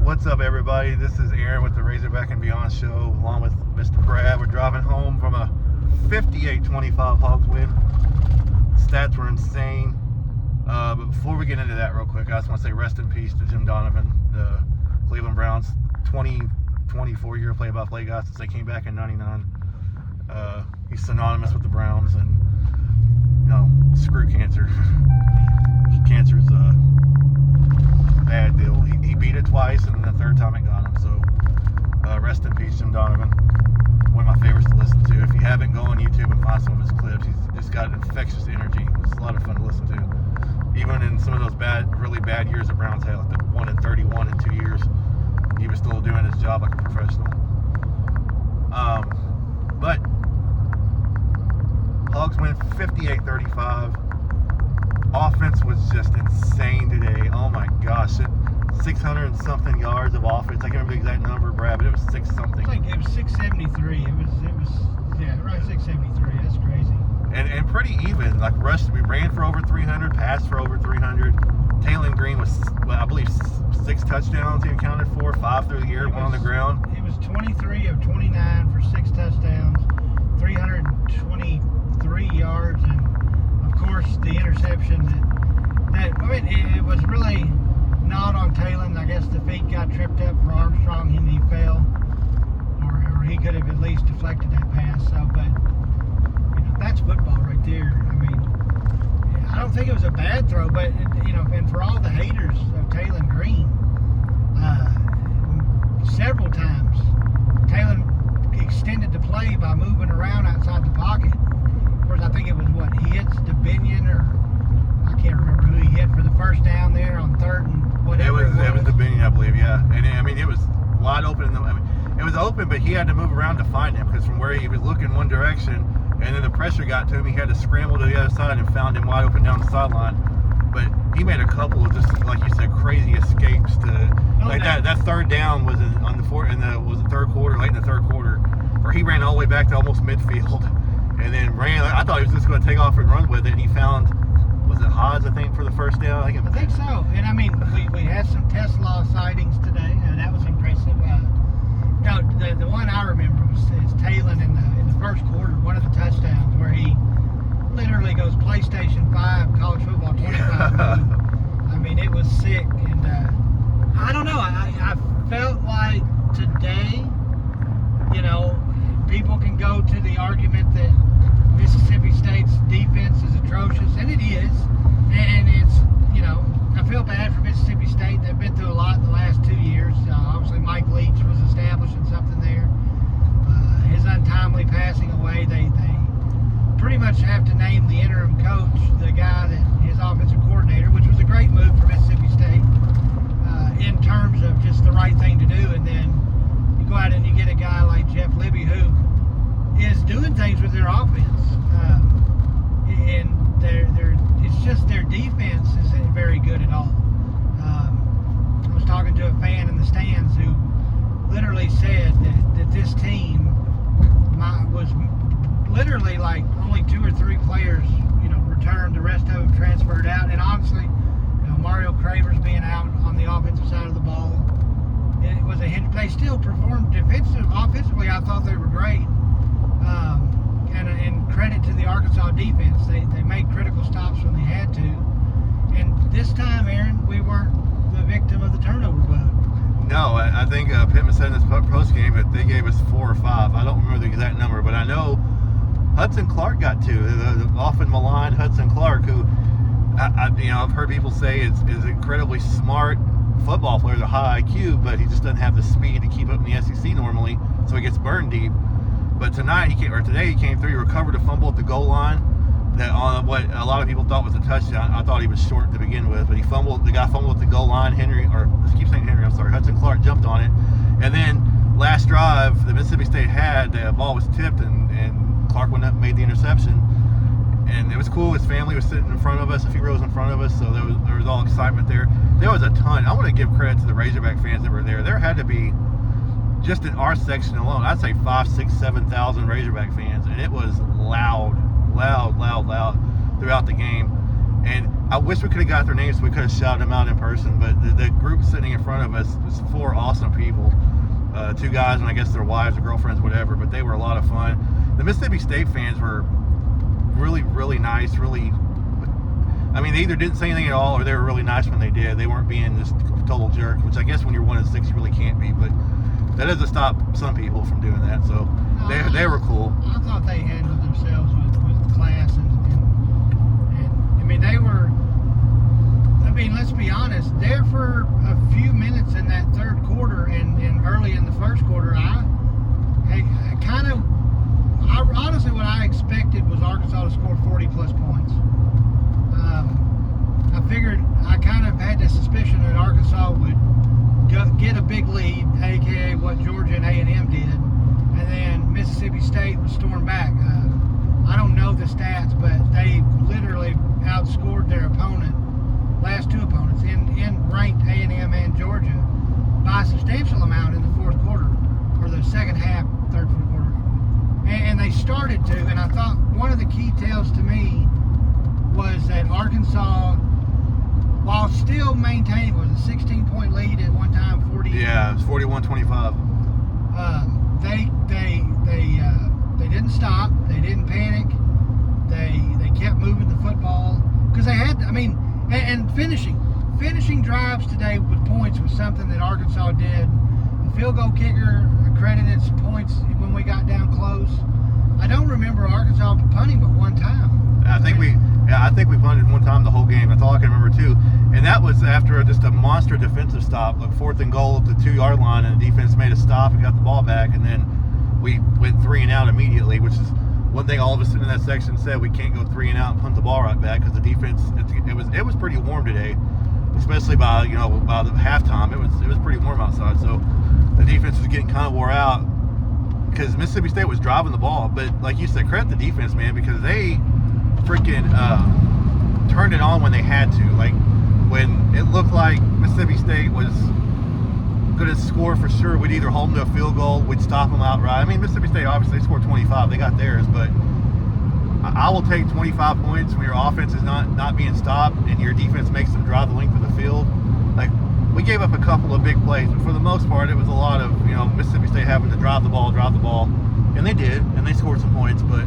What's up, everybody? This is Aaron with the Razorback and Beyond show, along with Mr. Brad. We're driving home from a 58-25 Hogs win. Stats were insane. But before we get into that real quick, I just want to say rest in peace to Jim Donovan, the Cleveland Browns 24-year play-by-play guy since they came back in '99. He's synonymous with the Browns, and screw cancer. Cancer is a bad deal. He beat it twice, and the third time it got him. So rest in peace, Jim Donovan. One of my favorites to listen to. If you haven't, go on YouTube and find some of his clips. He's just got infectious energy. It's a lot of fun to listen to. Even in some of those really bad years the Browns had, like the 1-31 in 2 years, he was still doing his job like a professional. But Hogs win 58-35. Offense was just insane today. Oh my gosh. 600 and something yards of offense. I can't remember the exact number, Brad, but it was 6 something. It was 673. It was right, 673. That's crazy. And pretty even. Like we ran for over 300, passed for over 300. Taylor Green was, I believe, 6 touchdowns he accounted for, 5 through the air, 1 on the ground. It was 23 of 29 for 6 touchdowns, 323 yards, and of course the interception it was really not on Taylor. I guess the feet got tripped up for Armstrong and he fell, or he could have at least deflected that pass. So, but that's football right there. I mean, I don't think it was a bad throw, but and for all the haters of Taylor Green, several times Taylor extended the play by moving around outside the pocket. Of course, I think it was he hits DeBinion, or I can't remember who he hit for the first down there on 3rd and whatever. It was DeBinion, I believe, yeah. And I mean, it was wide open. It was open, but he had to move around to find him because from where he was looking one direction, and then the pressure got to him, he had to scramble to the other side and found him wide open down the sideline. But he made a couple of just, like you said, crazy escapes that third down was late in the third quarter, where he ran all the way back to almost midfield, and then ran. I thought he was just going to take off and run with it, and he found, was it Hodge, I think, for the first down? I think so. And I mean, we had some Tesla sightings today, and that was impressive. The one I remember is Taylor in the first quarter, one of the touchdowns, where he literally goes PlayStation 5, college football 25 mode. I mean, it was sick, and I don't know. I felt like today, people can go to the argument that Mississippi State's defense is atrocious, and it is. And it's, I feel bad for Mississippi State. They've been through a lot in the last 2 years. Obviously, Mike Leach was establishing something there. His untimely passing away, they pretty much have to name the interim coach, the guy that his offensive coordinator, which was a great move for Mississippi State in terms of just the right thing to do. And then you go out and you get a guy like Jeff Libby who is doing things with their offense, and it's just their defense isn't very good at all. I was talking to a fan in the stands who literally said that this team was literally like only 2 or 3 players, returned. The rest of them transferred out, and honestly, Mario Cravers being out on the offensive side of the ball, it was a hindrance. They still performed offensively. I thought they were great. And credit to the Arkansas defense. They made critical stops when they had to. And this time, Aaron, we weren't the victim of the turnover bug. No, I think Pittman said in this post game that they gave us 4 or 5. I don't remember the exact number, but I know Hudson Clark got 2. The often maligned Hudson Clark, who I've heard people say is incredibly smart football player, a high IQ, but he just doesn't have the speed to keep up in the SEC normally, so he gets burned deep. But today he came through. He recovered a fumble at the goal line that on what a lot of people thought was a touchdown. I thought he was short to begin with, but the guy fumbled at the goal line. Hudson Clark jumped on it, and then last drive the Mississippi State had, the ball was tipped, and Clark went up and made the interception. And it was cool. His family was sitting in front of us, a few rows in front of us, so there was all excitement there. There was a ton. I want to give credit to the Razorback fans that were there. There had to be, just in our section alone, I'd say 5,000, 6,000, 7,000 Razorback fans, and it was loud throughout the game. And I wish we could have got their names so we could have shouted them out in person, but the group sitting in front front of us. Just 4 awesome people. 2 guys and I guess their wives or girlfriends, whatever, but they were a lot of fun. The Mississippi State fans were really, really nice, really, I mean, they either didn't say anything at all or they were really nice when they did. They weren't being just total jerks, which I guess when you're 1-6, you really can't be, but that doesn't stop some people from doing that, so they were cool. I thought they handled themselves with class and I mean, they were, I mean, let's be honest, there for a few minutes in that third quarter and early in the first quarter, I honestly, what I expected was Arkansas to score 40 plus points. I figured, I kind of had the suspicion that Arkansas would get a big lead, aka what Georgia and A&M did, and then Mississippi State would storm back. I don't know the stats, but they literally outscored their opponent, last 2 opponents, in ranked A&M and Georgia by a substantial amount in the fourth quarter, or the second half, third, fourth quarter. And they started to, and I thought one of the key tells to me was that Arkansas, while still maintaining, was a 16-point lead at one time, 40. Yeah, it was 41-25. They didn't stop. They didn't panic. They kept moving the football because they had, I mean, and finishing drives today with points was something that Arkansas did. The field goal kicker credited some points when we got down close. I don't remember Arkansas punting but one time. I think we punted one time the whole game. That's all I can remember too. And that was after just a monster defensive stop, like 4th and goal at the 2-yard line, and the defense made a stop and got the ball back, and then we went 3 and out immediately, which is one thing all of us in that section said. We can't go 3 and out and punt the ball right back because the defense. It was pretty warm today, especially by the halftime. It was pretty warm outside, so the defense was getting kind of wore out because Mississippi State was driving the ball. But like you said, credit the defense, man, because they freaking turned it on when they had to. Like when it looked like Mississippi State was going to score for sure, we'd either hold them to a field goal, we'd stop them outright. I mean, Mississippi State obviously scored 25, they got theirs, but I will take 25 points when your offense is not being stopped and your defense makes them drive the length of the field. Like, we gave up a couple of big plays, but for the most part, it was a lot of, Mississippi State having to drive the ball, and they did, and they scored some points, but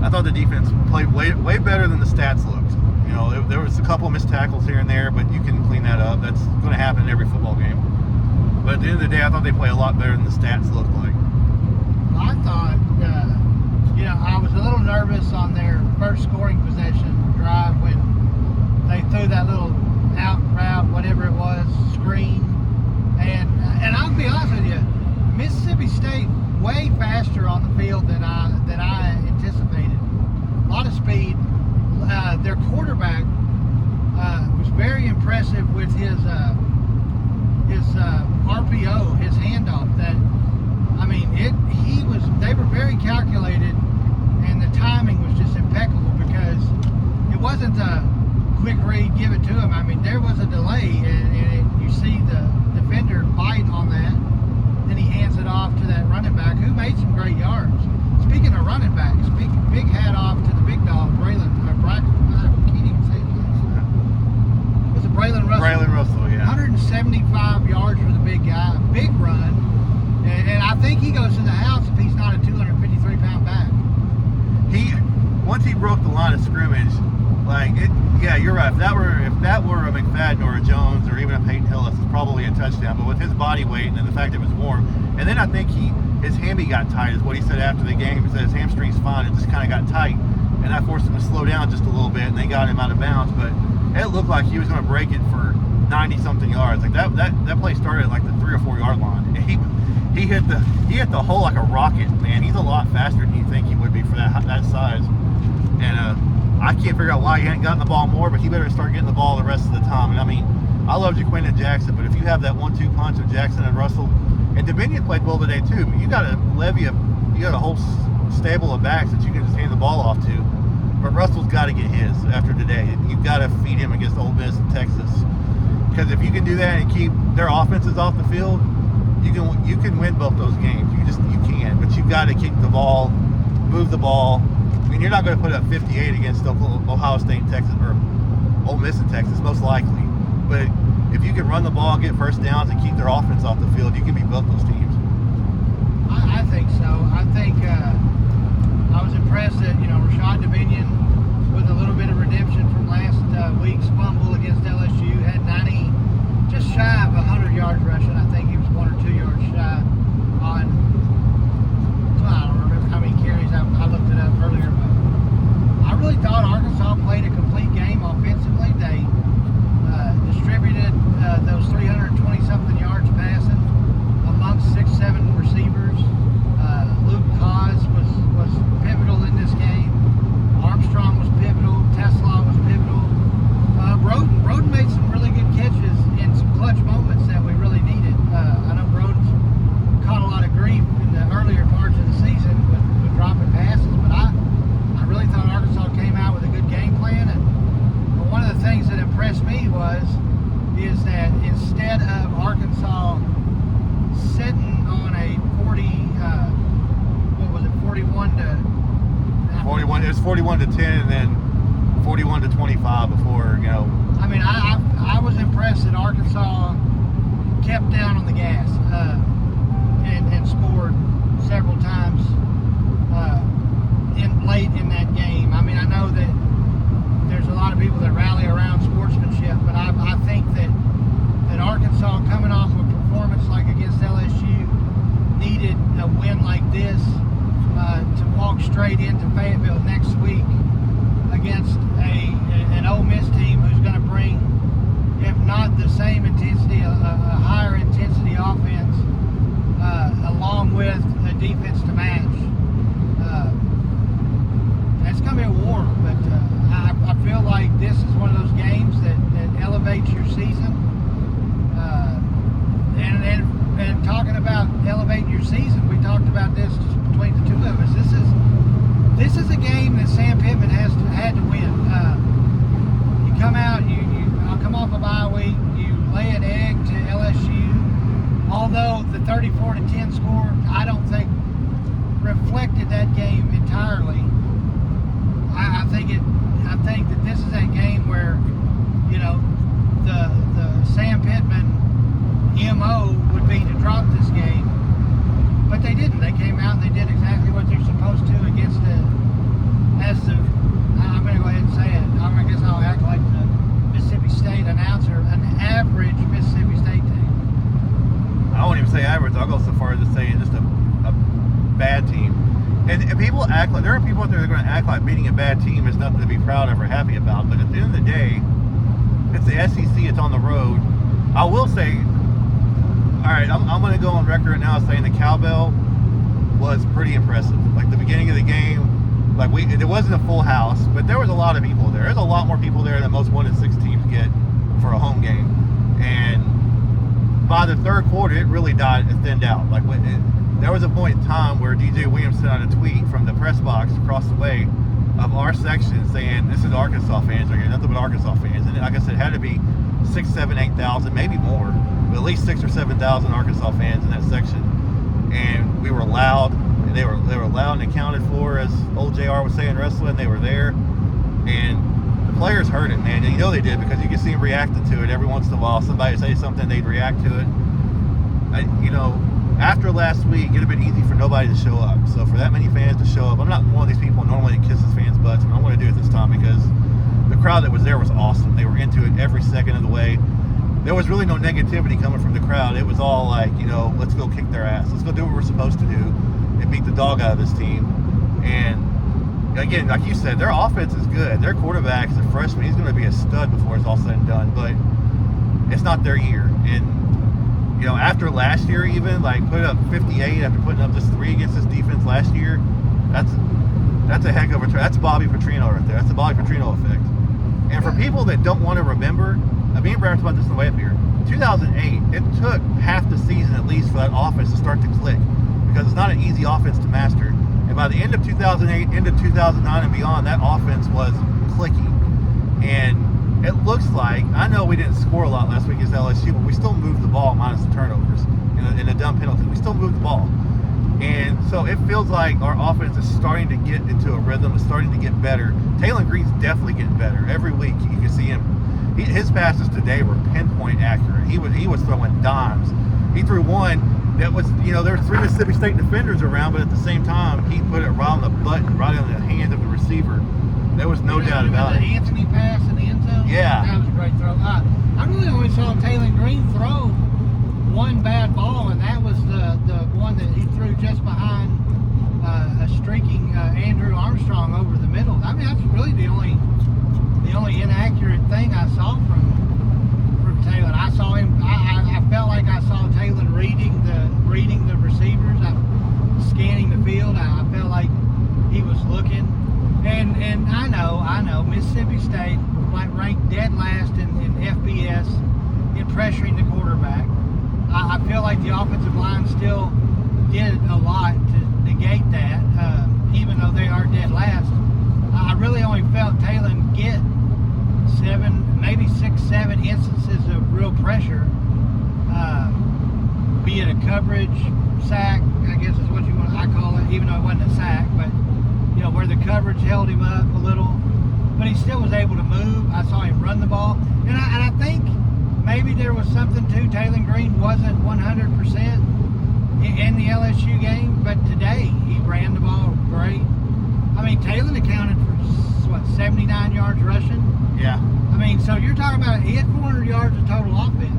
I thought the defense played way better than the stats looked. There was a couple of missed tackles here and there, but you can clean that up. That's going to happen in every football game. But at the end of the day, I thought they played a lot better than the stats looked like. I thought, I was a little nervous on their first scoring possession drive when they threw that little out route, whatever it was, screen. And I'll be honest with you, Mississippi State way faster on the field than I anticipated. A lot of speed. Their quarterback was very impressive with his RPO, his handoff. They were very calculated, and the timing was just impeccable because it wasn't a quick read, give it to him. I mean, there was a delay, and you see the defender bite on that. Then he hands it off to that running back who made some great yards. Speaking of running backs, big hat off to the big dog, Braylon. I can't even say his name. Was it Braylon Russell? Braylon Russell, yeah. 175 yards for the big guy, big run. And I think he goes to the house if he's not a 253-pound back. Once he broke the line of scrimmage, yeah, you're right. If that were a McFadden or a Jones or even a Peyton Hillis, it's probably a touchdown. But with his body weight and the fact it was warm, and then I think his hammy got tight, is what he said after the game. He said his hamstring's fine. It just kind of got tight, and I forced him to slow down just a little bit, and they got him out of bounds. But it looked like he was going to break it for 90-something yards. Like that play started at like the 3 or 4 yard line. And he hit the hole like a rocket, man. He's a lot faster than you think he would be for that size. And I can't figure out why he hadn't gotten the ball more, but he better start getting the ball the rest of the time. And I mean, I love Jaquin and Jackson, but if you have that 1-2 punch of Jackson and Russell, and Dominion played well today too, but you got a whole stable of backs that you can just hand the ball off to. But Russell's got to get his after today. You've got to feed him against Ole Miss and Texas, because if you can do that and keep their offenses off the field, you can win both those games. You can, but you've got to kick the ball, move the ball. I mean, you're not going to put up 58 against Ohio State and Texas, or Ole Miss and Texas, most likely. But if you can run the ball, get first downs, and keep their offense off the field, you can beat both those teams. I think so. I think I was impressed that Rashad Dominion, with a little bit of redemption from last week's fumble against LSU, had 90, just shy of 100 yards rushing. I think he was 1 or 2 yards shy on. So I don't remember how many carries. I looked it up earlier, but I really thought Arkansas played a complete game offensively. They distributed those 320-something yards passing amongst 6-7 receivers. Luke Haas was pivotal in this game. Armstrong was pivotal. Tesla was pivotal. Broden made some really good catches in some clutch moments that we really needed. I know Broden's caught a lot of grief in the earlier parts of the season with dropping passes, but I really thought Arkansas came out with a good game plan. And one of the things that impressed me is that instead of Arkansas sitting on a 41. It was 41 to 10, and then 41 to 25 before. I mean, I was impressed that Arkansas kept down on the gas and scored several times late in that game. I mean, I know that there's a lot of people that rally around sportsmanship, but I think that Arkansas, coming off of a performance like against LSU, needed a win like this to walk straight into Fayetteville next week against an Ole Miss team who's going to bring, if not the same intensity, a higher intensity offense, along with a defense to match. It's going to be a war, but I feel like this is one of those games that elevates your season. And talking about elevating your season, we talked about this just between the two of us. This is a game that Sam Pittman had to win. You come out, I'll come off a bye week, you lay an egg to LSU. Although the 34-10 score, I don't think reflected that game entirely. I think that this is a game where the Sam Pittman MO would be to drop this game, but they didn't. They came out and they did exactly what they're supposed to against I'm going to go ahead and say it. I guess I'll act like the Mississippi State announcer, an average Mississippi State team. I won't even say average. I'll go so far as to say just a bad team. And people act like, there are people out there that are going to act like beating a bad team is nothing to be proud of or happy about. But at the end of the day, it's the SEC. It's on the road. I will say, all right, I'm going to go on record now saying the cowbell was pretty impressive. Like the beginning of the game, it wasn't a full house, but there was a lot of people there. There's a lot more people there than most 1-6 teams get for a home game. And by the third quarter, it really thinned out. There was a point in time where DJ Williams sent out a tweet from the press box across the way of our section saying, "This is Arkansas fans right here, nothing but Arkansas fans." And like I said, it had to be 6, 7, 8,000, maybe more, but at least 6,000 or 7,000 Arkansas fans in that section. And we were loud, and they were loud and accounted for, as old JR was saying, wrestling. They were there, and the players heard it, man. And they did, because you could see them reacting to it every once in a while. Somebody would say something, they'd react to it. After last week, it would have been easy for nobody to show up. So for that many fans to show up, I'm not one of these people normally that kisses fans' butts, but I want to do it this time because the crowd that was there was awesome. They were into it every second of the way. There was really no negativity coming from the crowd. It was all like, let's go kick their ass. Let's go do what we're supposed to do and beat the dog out of this team. And again, like you said, their offense is good. Their quarterback is a freshman. He's going to be a stud before it's all said and done, but it's not their year. And after last year, even put up 58 after putting up just 3 against this defense last year, that's a heck of a that's Bobby Petrino right there. That's the Bobby Petrino effect. And for people that don't want to remember, me and Brad talked about this on the way up here. 2008, it took half the season at least for that offense to start to click, because it's not an easy offense to master. And by the end of 2008, end of 2009 and beyond, that offense was clicking. And it looks like, I know we didn't score a lot last week against LSU, but we still moved the ball minus the turnovers and the dumb penalties. We still moved the ball. And so it feels like our offense is starting to get into a rhythm. It's starting to get better. Taylor Green's definitely getting better. Every week you can see him his passes today were pinpoint accurate. He was throwing dimes. He threw one that was, there were 3 Mississippi State defenders around, but at the same time, he put it right on the button, right on the hand of the receiver. There was no doubt about it. The Anthony pass in the end zone? Yeah. That was a great throw. I really only saw Taylor Green throw one bad ball, and that was the one that he threw just behind a streaking Andrew Armstrong over the middle. I mean, that's really the only inaccurate thing I saw from Taylor. I saw him. I felt like I saw Taylor reading the receivers, scanning the field. I felt like he was looking. And I know Mississippi State ranked dead last in FBS in pressuring the quarterback. I feel like the offensive line still did a lot to negate that, even though they are dead last. I really only felt Taylor get 7, maybe 6, 7 instances of real pressure, be it a coverage sack, I guess is what I call it, even though it wasn't a sack, but where the coverage held him up a little, but he still was able to move. I saw him run the ball, and I think maybe there was something to Taylor Green wasn't 100% in the LSU game, but today he ran the ball great. I mean, Taylor accounted for 79 yards rushing. Yeah. I mean, so you're talking about he had 400 yards of total offense.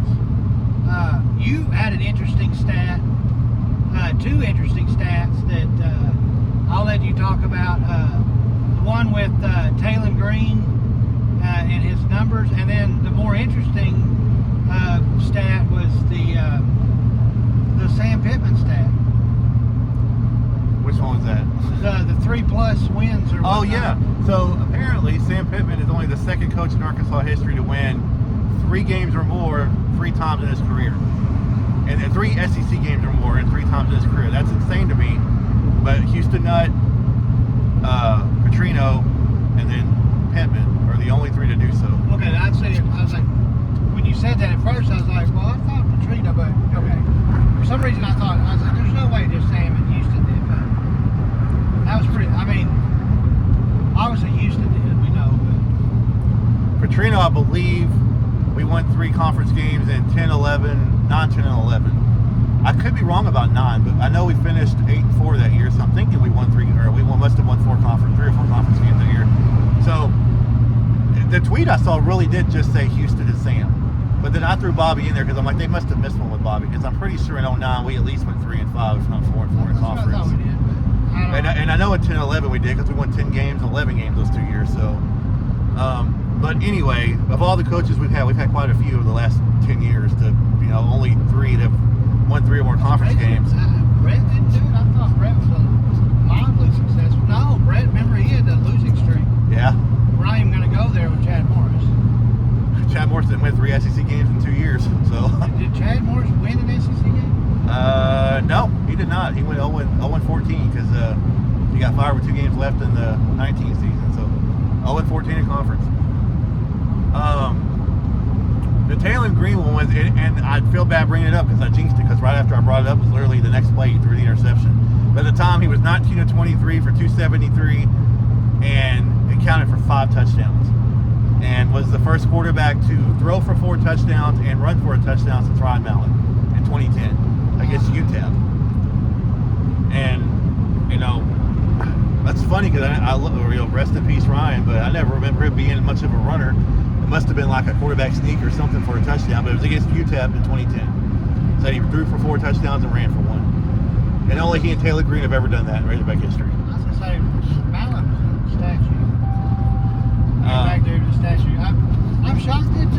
You had an interesting stat, 2 interesting stats that I'll let you talk about. One with Taylor Green and his numbers, and then the more interesting stat was the Sam Pittman stat. Which one was that? The 3+ wins or Oh whatnot. yeah. So apparently Sam Pittman is only the 2nd coach in Arkansas history to win 3 games or more 3 times in his career, and 3 SEC games or more and 3 times in his career. That's insane to me. But Houston Nutt, Petrino, and then Pittman are the only 3 to do so. Okay, I was like, when you said that at first, I was like, well, I thought Petrino, but okay. For some reason, I was like, there's no way just Sam and Houston did, but that was pretty. I mean, obviously Houston did, we know, but Petrino, I believe, we won 3 conference games in 10, 11, 9, 10, and 11. I could be wrong about 9, but I know we finished 8-4 that year, so I'm thinking we won 3, or we must have won 3 or 4 conference games that year. So the tweet I saw really did just say Houston is Sam, but then I threw Bobby in there because I'm like, they must have missed one with Bobby, because I'm pretty sure in 09 we at least went 3-5, if not 4-4 in conference. we did, but And I know in 10 and 11 we did, because we won 10 games and 11 games those 2 years. So, but anyway, of all the coaches we've had quite a few over the last 10 years. To only 3 that have won 3 or more conference games. Brett didn't do it. I thought Brett was mildly successful. No, Brett, remember he had the losing streak. Yeah. We're not even going to go there with Chad Morris. Chad Morris didn't win 3 SEC games in 2 years. So. Did Chad Morris win an SEC game? No, he did not. He went 0-14 because he got fired with 2 games left in the 19 season. So 0-14 in conference. The Taylor Green one was, and I feel bad bringing it up because I jinxed it, because right after I brought it up was literally the next play he threw the interception. But at the time he was 19 of 23 for 273 and it counted for 5 touchdowns, and was the first quarterback to throw for 4 touchdowns and run for a touchdown since Ryan Mallett in 2010 against UTEP. And that's funny because I rest in peace Ryan, but I never remember him being much of a runner. It must have been like a quarterback sneak or something for a touchdown, but it was against UTEP in 2010. So he threw for 4 touchdowns and ran for 1. And only he and Taylor Green have ever done that in Razorback history. I was going to say, Mallett was a statue. Back there to the statue. I'm shocked that,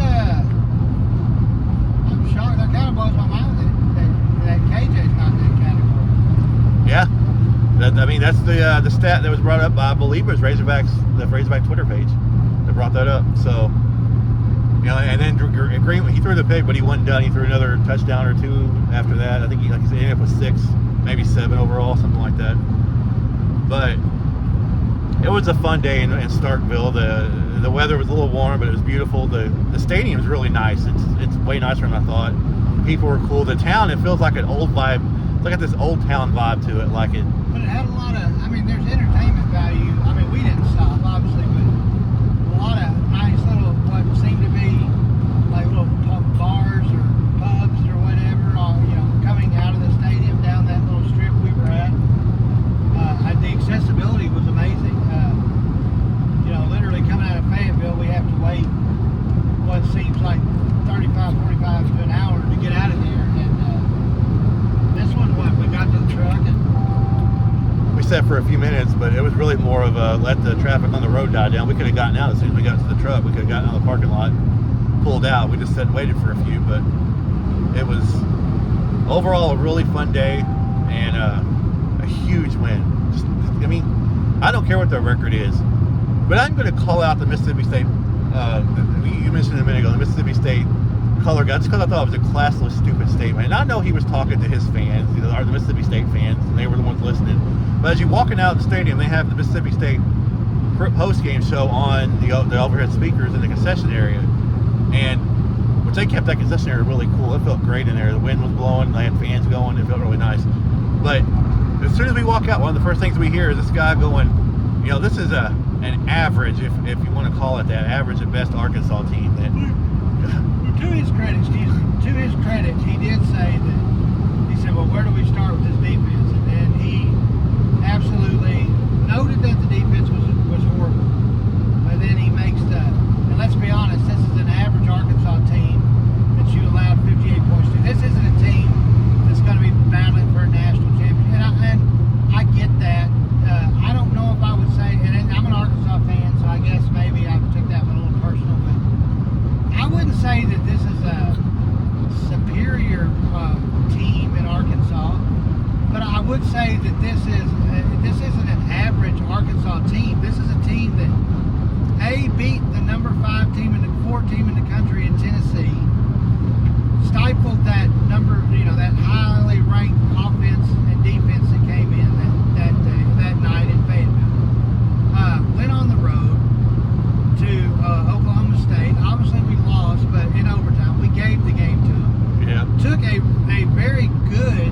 that kind of blows my mind that KJ's not in that category. Yeah. That's the stat that was brought up by, I believe it was the Razorback Twitter page that brought that up. So, and then Green, he threw the pick, but he wasn't done. He threw another touchdown or 2 after that. I think he ended up with 6, maybe 7 overall, something like that. But it was a fun day in Starkville. The weather was a little warm, but it was beautiful. The stadium's really nice. It's way nicer than I thought. People were cool. The town, it feels like an old vibe. It's like this old town vibe to it, like it. But it had a lot of, there's entertainment value. We didn't stop, obviously, but a lot of nice little, what seemed to be upset for a few minutes, but it was really more of a let the traffic on the road die down. We could have gotten out as soon as we got to the truck. We could have gotten out of the parking lot, pulled out. We just sat and waited for a few, but it was overall a really fun day and a huge win. I mean, I don't care what their record is, but I'm going to call out the Mississippi State. You mentioned a minute ago the Mississippi State color guy, just because I thought it was a classless, stupid statement. And I know he was talking to his fans, or the Mississippi State fans, and they were the ones listening. But as you're walking out of the stadium, they have the Mississippi State post-game show on the overhead speakers in the concession area, and which they kept that concession area really cool. It felt great in there. The wind was blowing, they had fans going. It felt really nice. But as soon as we walk out, one of the first things we hear is this guy going, you know, this is an average, if you want to call it that, average at best Arkansas team. That to his credit, he did say that, he said, well, where do we start with this defense? And he absolutely noted that the defense was horrible. But then he makes and let's be honest, this is an average Arkansas team that you allowed 58 points to. This isn't a team that's going to be battling for a national championship. And I get that. I don't know if I would say, and I'm an Arkansas fan, so I guess maybe I took that one a little personal, but I wouldn't say that this is a superior team in Arkansas, but I would say that this isn't an average Arkansas team. This is a team that beat the number 4 team in the country in Tennessee, stifled that that highly ranked offense and defense that came in that night in Fayetteville. Went on the road to Oklahoma State. Obviously we lost, but in overtime we gave the game to them. Yeah. Took a very good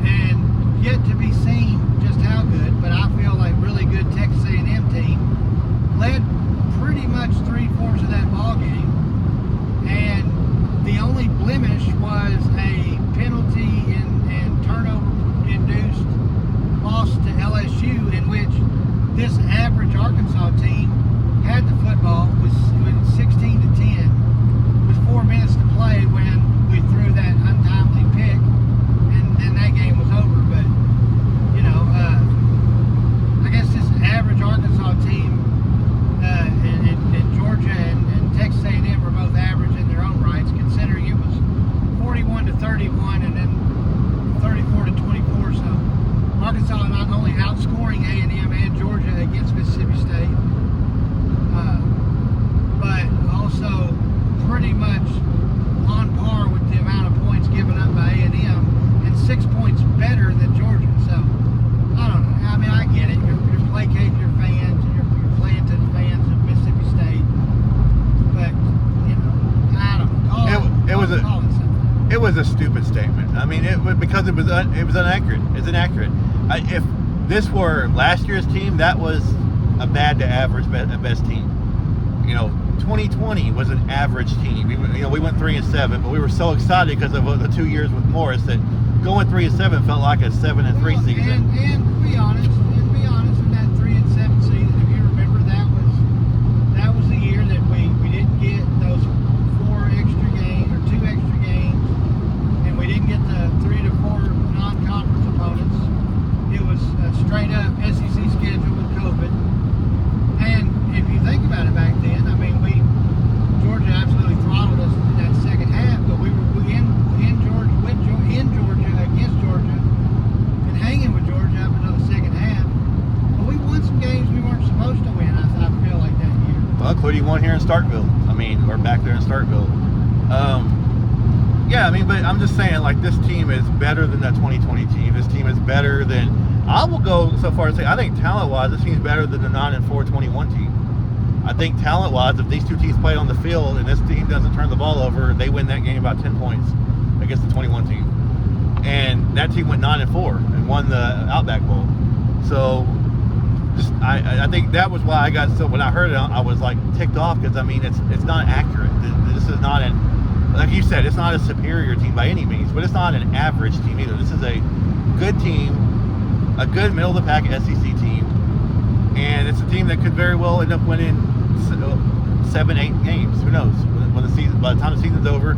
and yet to be seen just how good, but I feel like really good Texas A&M team. Led pretty much 3/4 of that ball game, and the only blemish was a penalty and turnover induced loss to LSU, in which this average Arkansas team had the football with 16-10 with 4 minutes to play when we threw that untimely pick, and then that game was over. But I guess this average Arkansas team and Georgia and Texas A&M were both average in their own rights, considering it was 41-31 and then 34-24. So Arkansas not only outscoring A&M and Georgia against Mississippi State, but also pretty much on par with the amount of points given up by A&M, and 6 points better than Georgia. So I don't know. I mean, I get it. You're placating your fans, and you're playing to the fans of Mississippi State, but I don't know. It was a stupid statement. I mean, because it was inaccurate. It's inaccurate. If this were last year's team, that was a bad to average at best team. 2020 was an average team. We went 3-7, but we were so excited because of the 2 years with Morris that going 3-7 felt like a 7-3 season. And to be honest, in that 3-7 season, if you remember, that was the year that we didn't get those 4 extra games or 2 extra games, and we didn't get the 3 to 4 non-conference opponents. It was a straight up SEC schedule with COVID. And if you think about it, back then, I mean, Georgia absolutely throttled us in that second half, but we were in Georgia against Georgia and hanging with Georgia up until the second half. But we won some games we weren't supposed to win, I feel like, that year. Well, including one here in Starkville. Or back there in Starkville. But I'm just saying, like, this team is better than that 2020 team. This team is better than, I will go so far as to say, I think talent-wise, this team's better than the 9-4 21 team. I think talent-wise, if these two teams play on the field and this team doesn't turn the ball over, they win that game about 10 points against the 21 team. And that team went 9-4 and won the Outback Bowl. So I think that was why I got so, when I heard it, I was like ticked off, because it's not accurate. This is not like you said, it's not a superior team by any means, but it's not an average team either. This is a good team, a good middle of the pack SEC team, and it's a team that could very well end up winning 7-8 games. Who knows? By the time the season's over,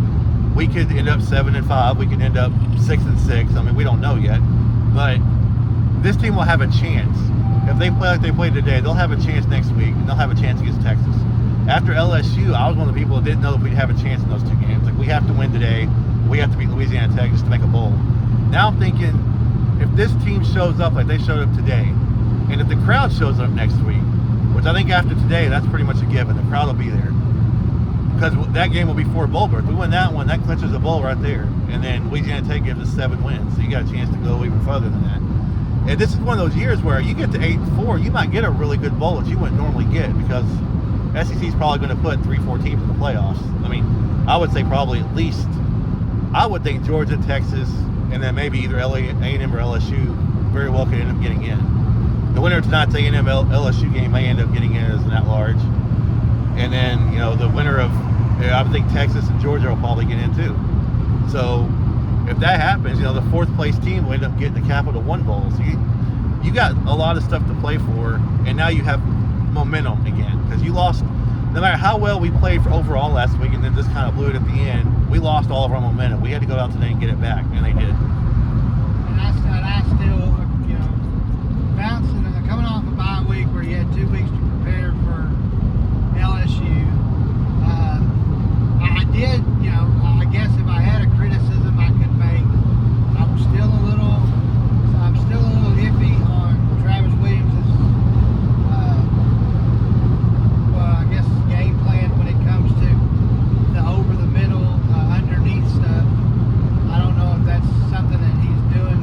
we could end up 7-5. We could end up 6-6. We don't know yet, but this team will have a chance. If they play like they played today, they'll have a chance next week, and they'll have a chance against Texas. After LSU, I was one of the people that didn't know if we'd have a chance in those two games. Like, we have to win today. We have to beat Louisiana Tech just to make a bowl. Now I'm thinking, if this team shows up like they showed up today, and if the crowd shows up next week, which I think after today, that's pretty much a given. The crowd will be there. Because that game will be 4 bowl berths. We win that one, that clinches a bowl right there. And then Louisiana Tech gives us 7 wins. So you got a chance to go even further than that. And this is one of those years where you get to 8-4, you might get a really good bowl that you wouldn't normally get, because SEC is probably going to put 3-4 teams in the playoffs. I mean, I would say probably at least, I would think Georgia, Texas, and then maybe either A&M or LSU very well could end up getting in. The winner of tonight's A&M LSU game may end up getting in as an at-large. And then, you know, the winner of, I would think Texas and Georgia will probably get in too. So if that happens, you know, the 4th place team will end up getting the Capital One Bowl. So you got a lot of stuff to play for, and now you have momentum again, because you lost, no matter how well we played for overall last week and then just kind of blew it at the end, we lost all of our momentum. We had to go out today and get it back, and they did. And I still, you know, bouncing, coming off a bye week where you had 2 weeks to prepare for LSU. I did, you know, I guess if I had a criticism I could make, I'm still a little iffy on Travis Williams' well, I guess game plan when it comes to the over the middle, underneath stuff. I don't know if that's something that he's doing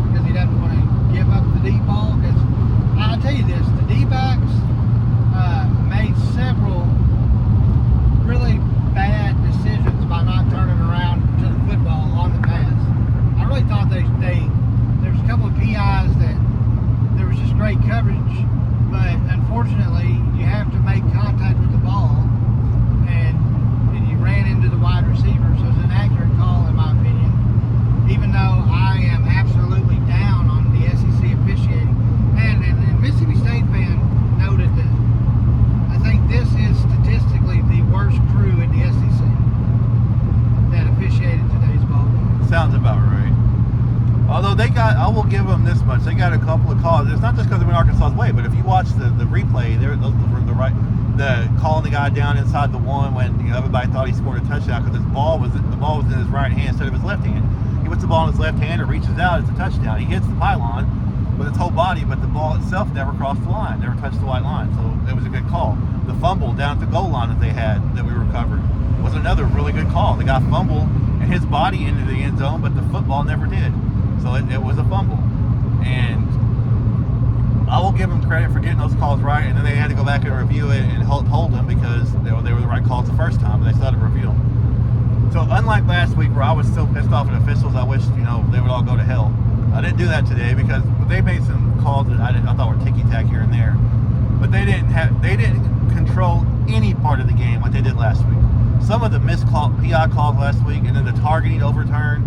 because he doesn't want to give up the deep ball. Because I'll tell you this, the D-backs made several really bad decisions by not turning around to the football on the pass. I really thought there was a couple of PIs that there was just great coverage, but unfortunately you have to make contact with the ball, and you ran into the wide receiver, so it's an accurate call in my opinion, even though I am absolutely down on the SEC officiating. And Mississippi State fan noted that I think this is statistically the worst crew in the SEC that officiated today's ball game. Sounds about right. Although I will give them this much, they got a couple of calls. It's not just because they went Arkansas's way, but if you watch the replay, the calling the guy down inside the 1 when, you know, everybody thought he scored a touchdown because the ball was in his right hand instead of his left hand. He puts the ball in his left hand and reaches out, it's a touchdown. He hits the pylon with its whole body, but the ball itself never crossed the line, never touched the white line, so it was a good call. The fumble down at the goal line that they had that we recovered was another really good call. The guy fumbled and his body into the end zone, but the football never did. So it was a fumble. And I will give them credit for getting those calls right, and then they had to go back and review it and hold them because they were the right calls the first time, but they still had to review them. So unlike last week where I was still pissed off at officials, I wish, you know, they would all go to hell. I didn't do that today because they made some calls that I thought were ticky-tack here and there, but they didn't control any part of the game like they did last week. Some of the missed PI calls last week, and then the targeting overturn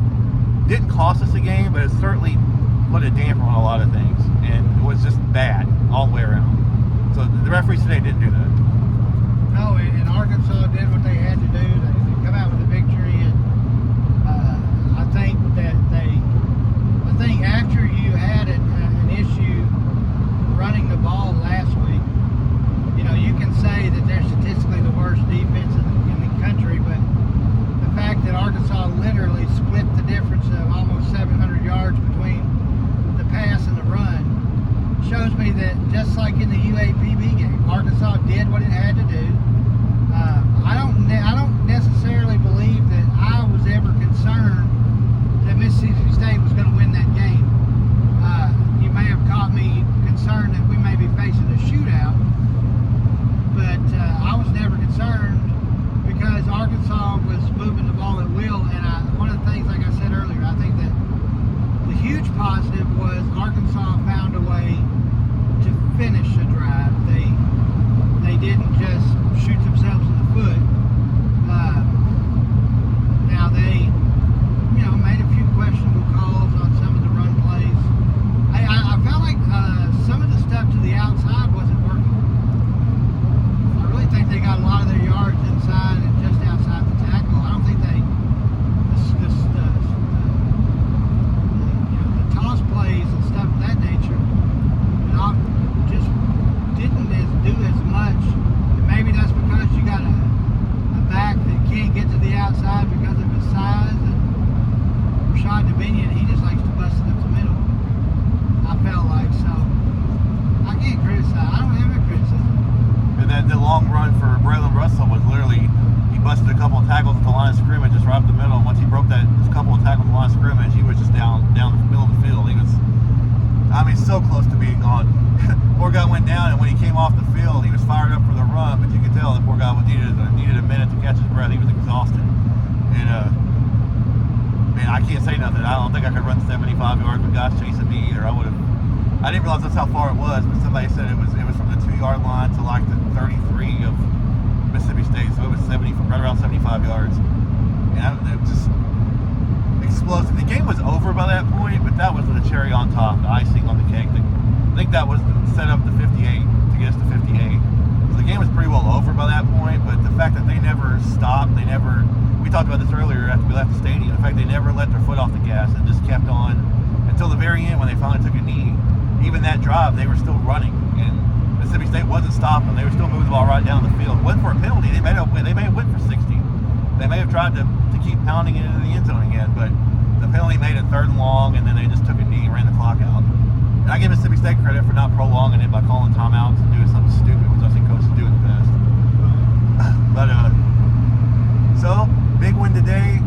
didn't cost us a game, but it certainly put a damper on a lot of things, and it was just bad all the way around. So the referees today didn't do that. No, and Arkansas did what they had to do. They come out with a victory, and I think after you had an issue running the ball last week, you know, you can say that they're statistically the worst defense in the country, but the fact that Arkansas literally split the difference of almost 700 yards between the pass and the run shows me that just like in the UAPB game, Arkansas did what it had to do. I don't necessarily when he came off the field, he was fired up for the run, but you could tell the poor guy needed a minute to catch his breath. He was exhausted. And man, I can't say nothing. I don't think I could run 75 yards with guys chasing me either. I didn't realize that's how far it was, but somebody said it was from the 2-yard line to like the 33 of Mississippi State, so it was right around 75 yards. And it was just explosive. The game was over by that point, but that was the cherry on top, the icing on the cake. I think that was the set up to 58 to get us to 58. So the game was pretty well over by that point, but the fact that they never stopped, we talked about this earlier after we left the stadium, the fact they never let their foot off the gas and just kept on until the very end when they finally took a knee. Even that drive, they were still running, and Mississippi State wasn't stopping. They were still moving the ball right down the field. It wasn't for a penalty. They may have went for 60. They may have tried to keep pounding it into the end zone again, but the penalty made it 3rd and long, and then they just took a knee and ran the clock out. And I give Mississippi State credit for not prolonging it by calling timeouts and doing something stupid, which I've seen coaches do in the past. But so big win today.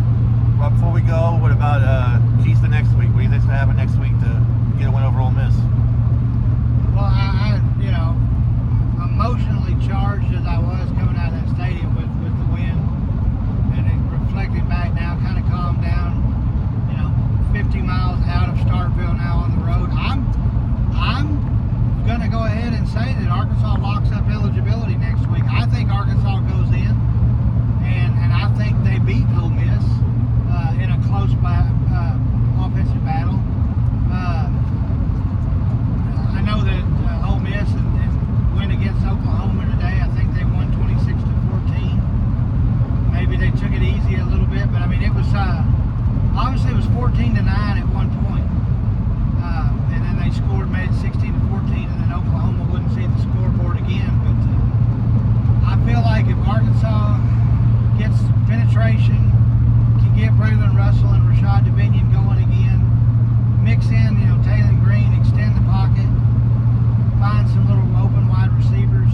Right before we go, what about keys to next week? What do you think's gonna happen next week to get a win over Ole Miss? Well, I emotionally charged as I was coming out of that stadium with the win, and then reflecting back now, kind of calmed down. 50 miles out of Starkville now on the road. I'm going to go ahead and say that Arkansas locks up eligibility next week. I think Arkansas goes in, and I think they beat Ole Miss in a close offensive battle. I know that Ole Miss and win against Oklahoma today. I think they won 26-14. Maybe they took it easy a little bit, but I mean it was obviously it was 14-9 at one point, and then they made it 16-14, and then Oklahoma wouldn't see the scoreboard again. But I feel like if Arkansas gets penetration, can get Braylon Russell and Rashad Dominion going again, mix in, Taylor Green, extend the pocket, find some little open wide receivers,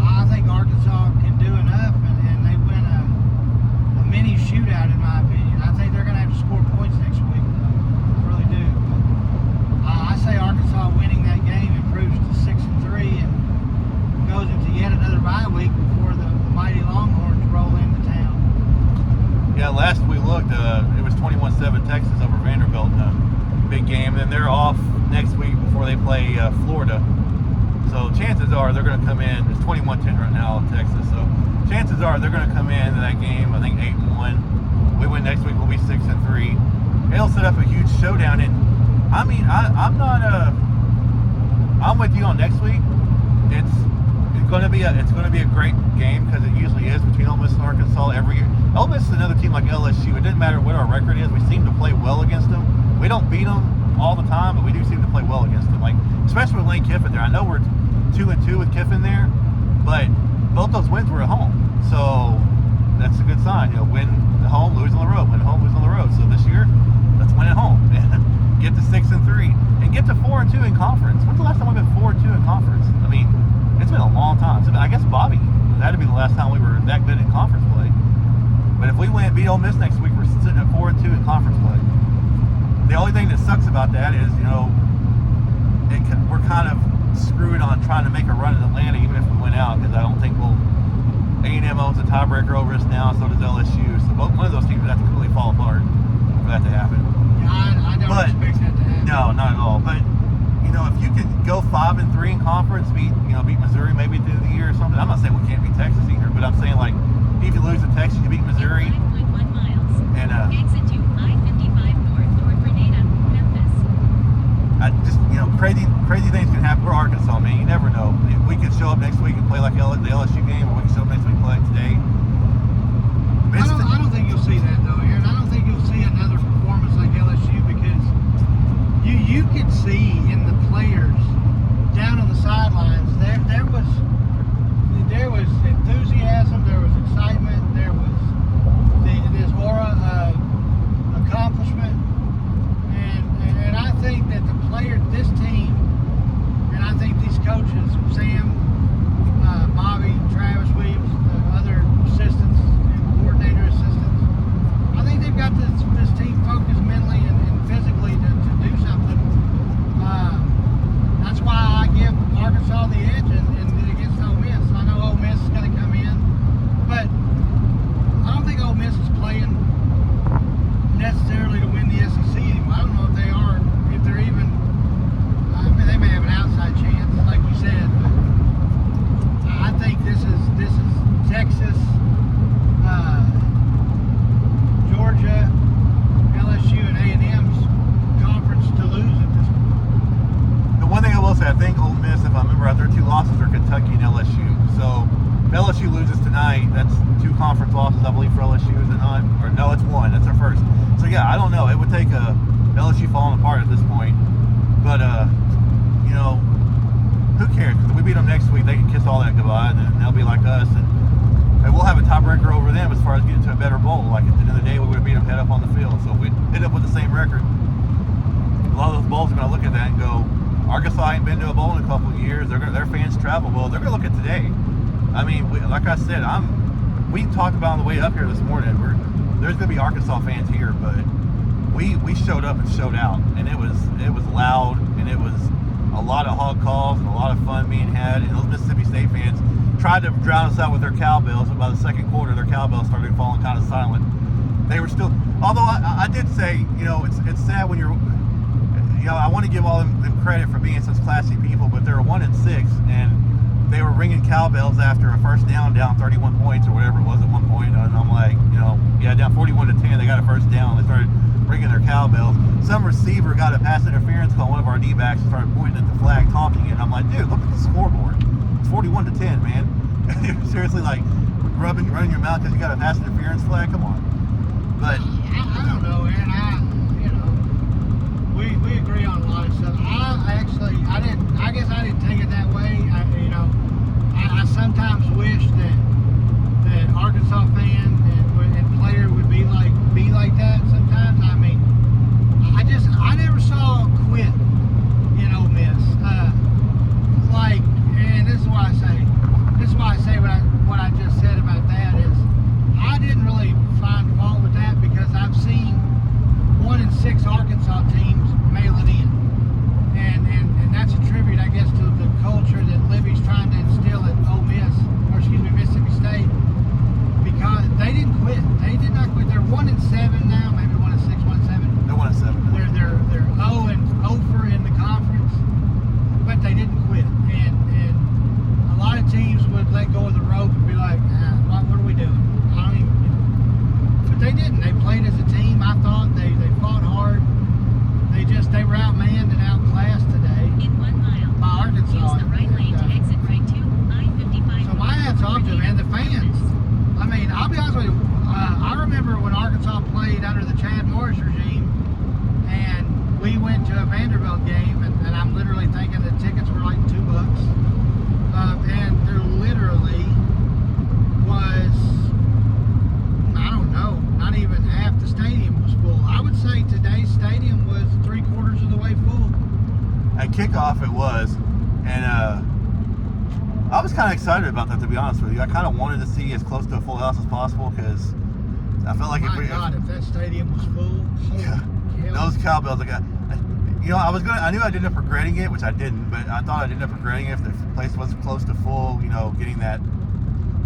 I think Arkansas can do enough, and they win a mini shootout in my opinion. I think they're going to have to score points next week. I really do. But I say Arkansas winning that game improves to 6-3 and goes into yet another bye week before the mighty Longhorns roll into town. Yeah, last we looked, it was 21-7 Texas over Vanderbilt in a big game, and they're off next week before they play Florida. So chances are they're going to come in. It's 21-10 right now in Texas. So chances are they're going to come into that game, I think 8-1. We win next week, we'll be 6-3. It'll set up a huge showdown. And I mean, I'm with you on next week. It's going to be a great game because it usually is between Ole Miss and Arkansas every year. Ole Miss is another team like LSU. It doesn't matter what our record is. We seem to play well against them. We don't beat them all the time, but we do seem to play well against them. Like especially with Lane Kiffin there. I know we're 2-2 with Kiffin there, but both those wins were at home. So that's a good sign. Win at home, lose on the road. Win at home, lose on the road. So this year, let's win at home and get to 6-3 and get to 4-2 in conference. When's the last time we've been 4-2 in conference? I mean, it's been a long time. So I guess Bobby, that had to be the last time we were that good in conference play. But if we beat Ole Miss next week, we're sitting at 4-2 in conference play. The only thing that sucks about that is, we're kind of screwed on trying to make a run in Atlanta, even if we win out, because I don't think A&M owns a tiebreaker over us now, so does LSU. So one of those teams would have to completely fall apart for that to happen. Yeah, I don't expect that to happen. No, not at all. But if you could go 5-3 in conference, beat Missouri maybe at the end of the year or something. I'm not saying we can't beat Texas either, but I'm saying like if you lose to Texas, you beat Missouri. 5.1 miles. And exit to I-55 north toward Grenada, Memphis. Crazy things can happen. We're Arkansas, man. You never know. If we could show up next week and play like the LSU game, or we can show up next week and play like today. I don't think you'll see that though, Aaron. I don't think you'll see another performance like LSU because you could see in the players down on the sidelines there was enthusiasm, there was excitement, there was this aura of accomplishment, and I think that this team, and I think these coaches, Sam, Bobby, Travis Williams, the other assistants and coordinator assistants, I think they've got this team focused mentally and physically to do something. don't know. It would take LSU falling apart at this point. But you know, who cares? If we beat them next week, they can kiss all that goodbye, and then they'll be like us, and we'll have a tiebreaker over them as far as getting to a better bowl. Like at the end of the day, we would have beat them head up on the field, so we'd end up with the same record. A lot of those bowls are going to look at that and go, Arkansas ain't been to a bowl in a couple of years. Their fans travel. Well, they're going to look at today. I mean, like I said, we talked about on the way up here this morning. There's going to be Arkansas fans here, but we showed up and showed out, and it was loud, and it was a lot of hog calls and a lot of fun being had. And those Mississippi State fans tried to drown us out with their cowbells, but by the second quarter, their cowbells started falling kind of silent. They were still, although I did say, you know, it's sad when you're, you know, I want to give all them credit for being such classy people, but they were 1-6, and they were ringing cowbells after a first down 31 points or whatever it was at one point, and I'm like, you know, yeah, down 41-10, they got a first down, they started ringing their cowbells. Some receiver got a pass interference call, one of our D-backs started pointing at the flag, taunting it, and I'm like, dude, look at the scoreboard. It's 41-10, man. Seriously, like, running your mouth because you got a pass interference flag? Come on. But I don't know, man. We agree on a lot of stuff. I guess I didn't take it that way. I sometimes wish that Arkansas fan and player would be like that sometimes. I mean, I never saw a quit in Ole Miss. And this is why I say what I just said about that is I didn't really find fault with that because I've seen 1-6 Arkansas teams mail it in, and that's a tribute, I guess, to the culture that Libby's trying to instill at Mississippi State, because they didn't quit. They did not quit. They're 1-7 now, maybe 1-6, 1-7. They're 1-7. They're 0-over in the conference, but they didn't quit. And a lot of teams would let go of the rope and be like, what are we doing? I don't even. But they didn't. They played as a team. I thought they fought hard. They were outmanned and outclassed today. In 1 mile, by Arkansas. use the right lane to exit right to I-55. So my hat's off to them and the fans. I mean, I'll be honest with you. I remember when Arkansas played under the Chad Morris regime, and we went to a Vanderbilt game, and I'm literally thinking the tickets were like $2. And there literally was, I don't know, not even half the stadium was full. I would say today's stadium was 3/4 of the way full. At kickoff it was, and I was kind of excited about that, to be honest with you. I kind of wanted to see as close to a full house as possible, because I felt like if that stadium was full, yeah, those cowbells, I knew I'd end up regretting it, which I didn't, but I thought I'd end up regretting it if the place was close to full, getting that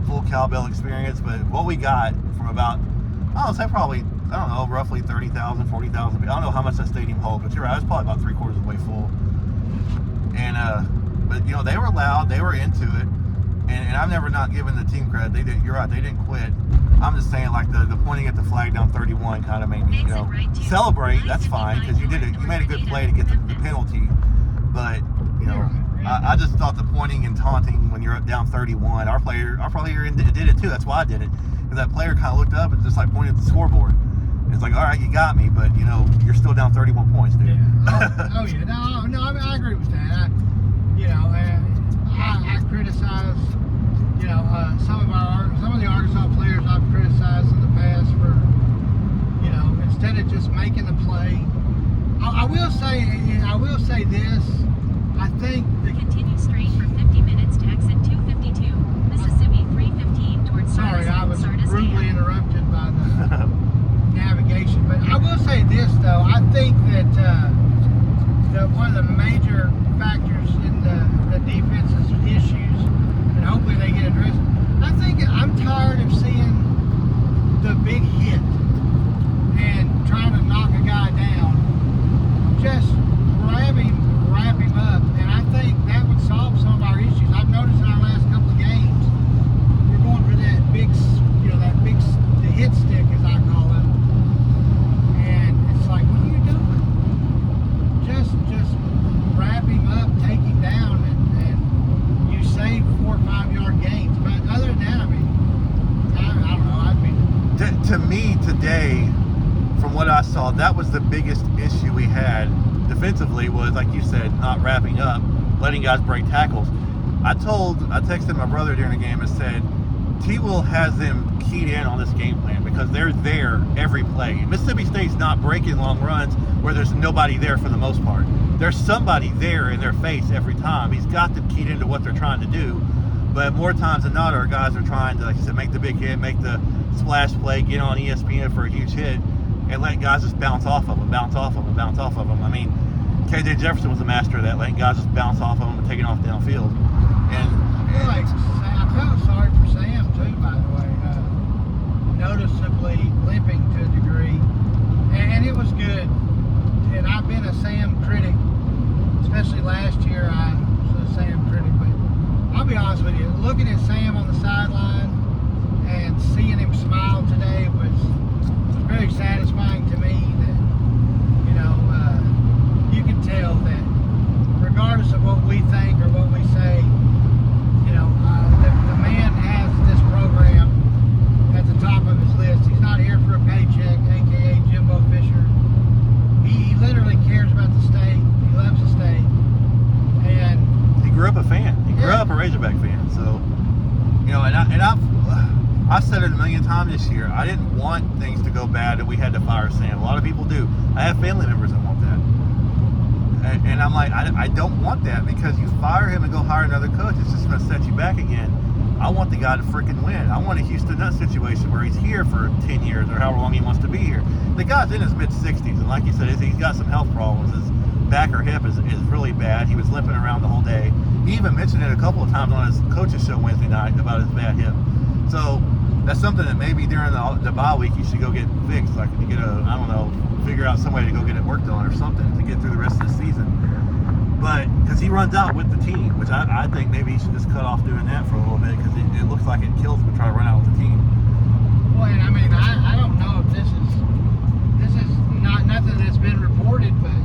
full cowbell experience. But what we got from about, roughly 30,000, 40,000. I don't know how much that stadium holds, but you're right, it was probably about 3/4 of the way full. And but they were loud, they were into it, and I've never not given the team credit. They did. You're right, they didn't quit. I'm just saying, like the pointing at the flag down 31 kind of made me, celebrate. That's fine, because you made a good play to get the penalty. But I just thought the pointing and taunting when you're down 31. Our player did it too. That's why I did it, because that player kind of looked up and just like pointed at the scoreboard. It's like, all right, you got me, but you're still down 31 points, dude. Yeah. Oh yeah, no, I mean, I agree with that. I criticize, some of the Arkansas players I've criticized in the past for, instead of just making the play. I will say this. I think continue straight for 50 minutes to exit 252, Mississippi 315 towards Sardis. Sorry, I was Sardis rudely Dam. interrupted by the navigation, but I will say this though. I think that one of the major factors in the defense's issues, and hopefully they get addressed. I'm tired of seeing the big hit and trying to knock a guy down. Just wrap him up, and I think that would solve some of our issues. I've noticed in our last couple of games, we're going for that big, the hit stick, as I call it. And it's like, what are you doing? Just wrap him up, take him down, and you save 4 or 5 yard gains. But other than that, I don't know. To me today, from what I saw, that that was the biggest issue we had defensively was, like you said, not wrapping up, letting guys break tackles. I texted my brother during the game and said, T-Will has them keyed in on this game plan because they're there every play. Mississippi State's not breaking long runs where there's nobody there for the most part. There's somebody there in their face every time. He's got them keyed into what they're trying to do. But more times than not, our guys are trying to, like you said, make the big hit, make the splash play, get on ESPN for a huge hit, and let guys just bounce off of them, bounce off of them, bounce off of them. I mean, KJ Jefferson was a master of that, letting guys just bounce off of them and taking off downfield. And I felt sorry for Sam too, by the way. Noticeably limping to a degree, and it was good. And I've been a Sam critic, especially last year. I was a Sam critic, but I'll be honest with you, looking at Sam on the sideline and seeing him smile today was very satisfying to me. That you can tell that regardless of what we think or what we say, the man has this program at the top of his list. He's not here for a paycheck, aka Jimbo Fisher. He literally cares about the state. He loves the state, and he grew up a fan. He grew up a Razorback fan. So, I've said it a million times this year. I didn't want things to go bad and we had to fire Sam. A lot of people do. I have family members that want that. And I'm like, I don't want that because you fire him and go hire another coach. It's just going to set you back again. I want the guy to freaking win. I want a Houston Nutt situation where he's here for 10 years or however long he wants to be here. The guy's in his mid-60s, and like you said, he's got some health problems. His back or hip is really bad. He was limping around the whole day. He even mentioned it a couple of times on his coach's show Wednesday night about his bad hip. So that's something that maybe during the bye week you should go get fixed. Like you get figure out some way to go get it worked on or something to get through the rest of the season. But because he runs out with the team, which I think maybe he should just cut off doing that for a little bit because it looks like it kills him to try to run out with the team. Well, and I mean, I don't know if this is not nothing that's been reported, but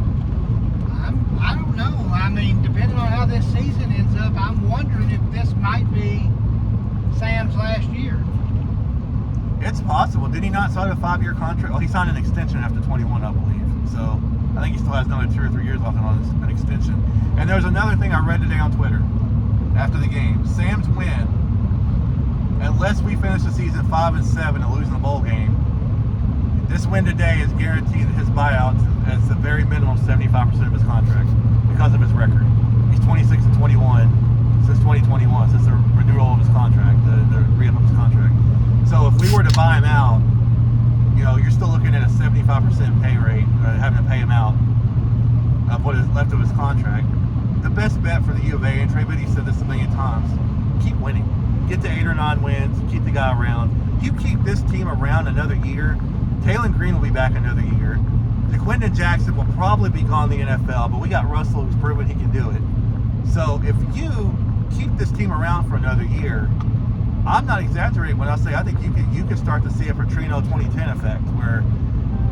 I don't know. I mean, depending on how this season ends up, I'm wondering if this might be Sam's last year. It's possible. Did he not sign a 5-year contract? Oh, he signed an extension after 21, I believe. So I think he still has another 2 or 3 years left on an extension. And there's another thing I read today on Twitter after the game. Sam's win, unless we finish the season 5-7 and losing the bowl game, this win today is guaranteed that his buyout is the very minimum 75% of his contract because of his record. He's 26-21 since 2021, since the renewal of his contract, the re-up of his contract. So if we were to buy him out, you're still looking at a 75% pay rate, having to pay him out of what is left of his contract. The best bet for the U of A, and Trey Biddy said this a million times, keep winning. Get to 8 or 9 wins, keep the guy around. You keep this team around another year, Taylon Green will be back another year. DeQuinton Jackson will probably be gone in the NFL, but we got Russell who's proven he can do it. So if you keep this team around for another year, I'm not exaggerating when I say I think you could start to see a Petrino 2010 effect where,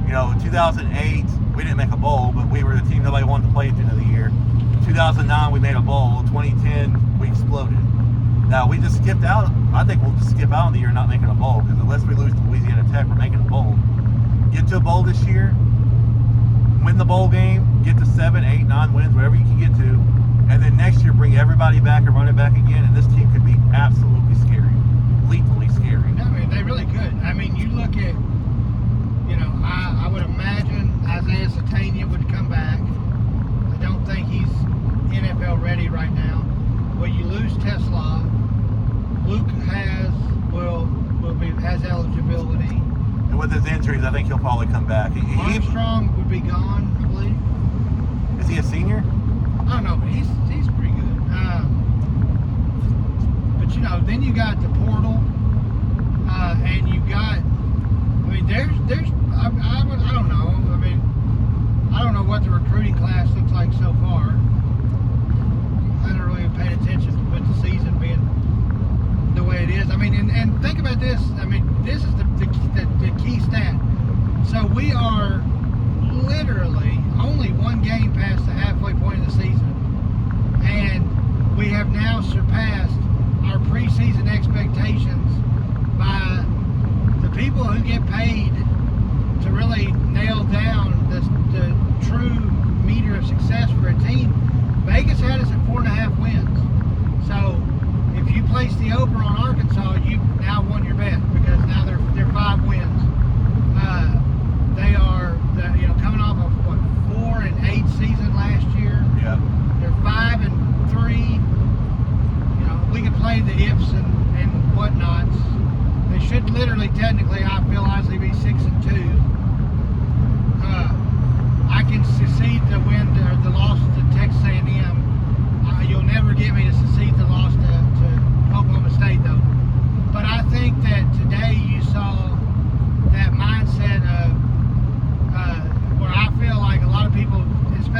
in 2008 we didn't make a bowl, but we were the team nobody wanted to play at the end of the year. 2009 we made a bowl. 2010 we exploded. Now we just skipped out. I think we'll just skip out on the year not making a bowl because unless we lose to Louisiana Tech, we're making a bowl. Get to a bowl this year, win the bowl game, get to 7, 8, 9 wins, whatever you can get to, and then next year bring everybody back and run it back again, and this team could be absolutely scary, lethally scary. I mean, they really could. I mean, you look at, I would imagine Isaiah Satania would come back. I don't think he's NFL ready right now. Well, you lose Tesla. Luke has eligibility. And with his injuries, I think he'll probably come back. Armstrong would be gone, I believe. Is he a senior? I don't know, but he's pretty good. But then you got the portal, and you got. I mean, I don't know. I mean, I don't know what the recruiting class looks like so far. I haven't really paid attention with the season being the way it is. I mean, and think about this. I mean, this is the key stat. So we are literally only one game past the halfway point of the season, and we have now surpassed our preseason expectations by the people who get paid to really nail down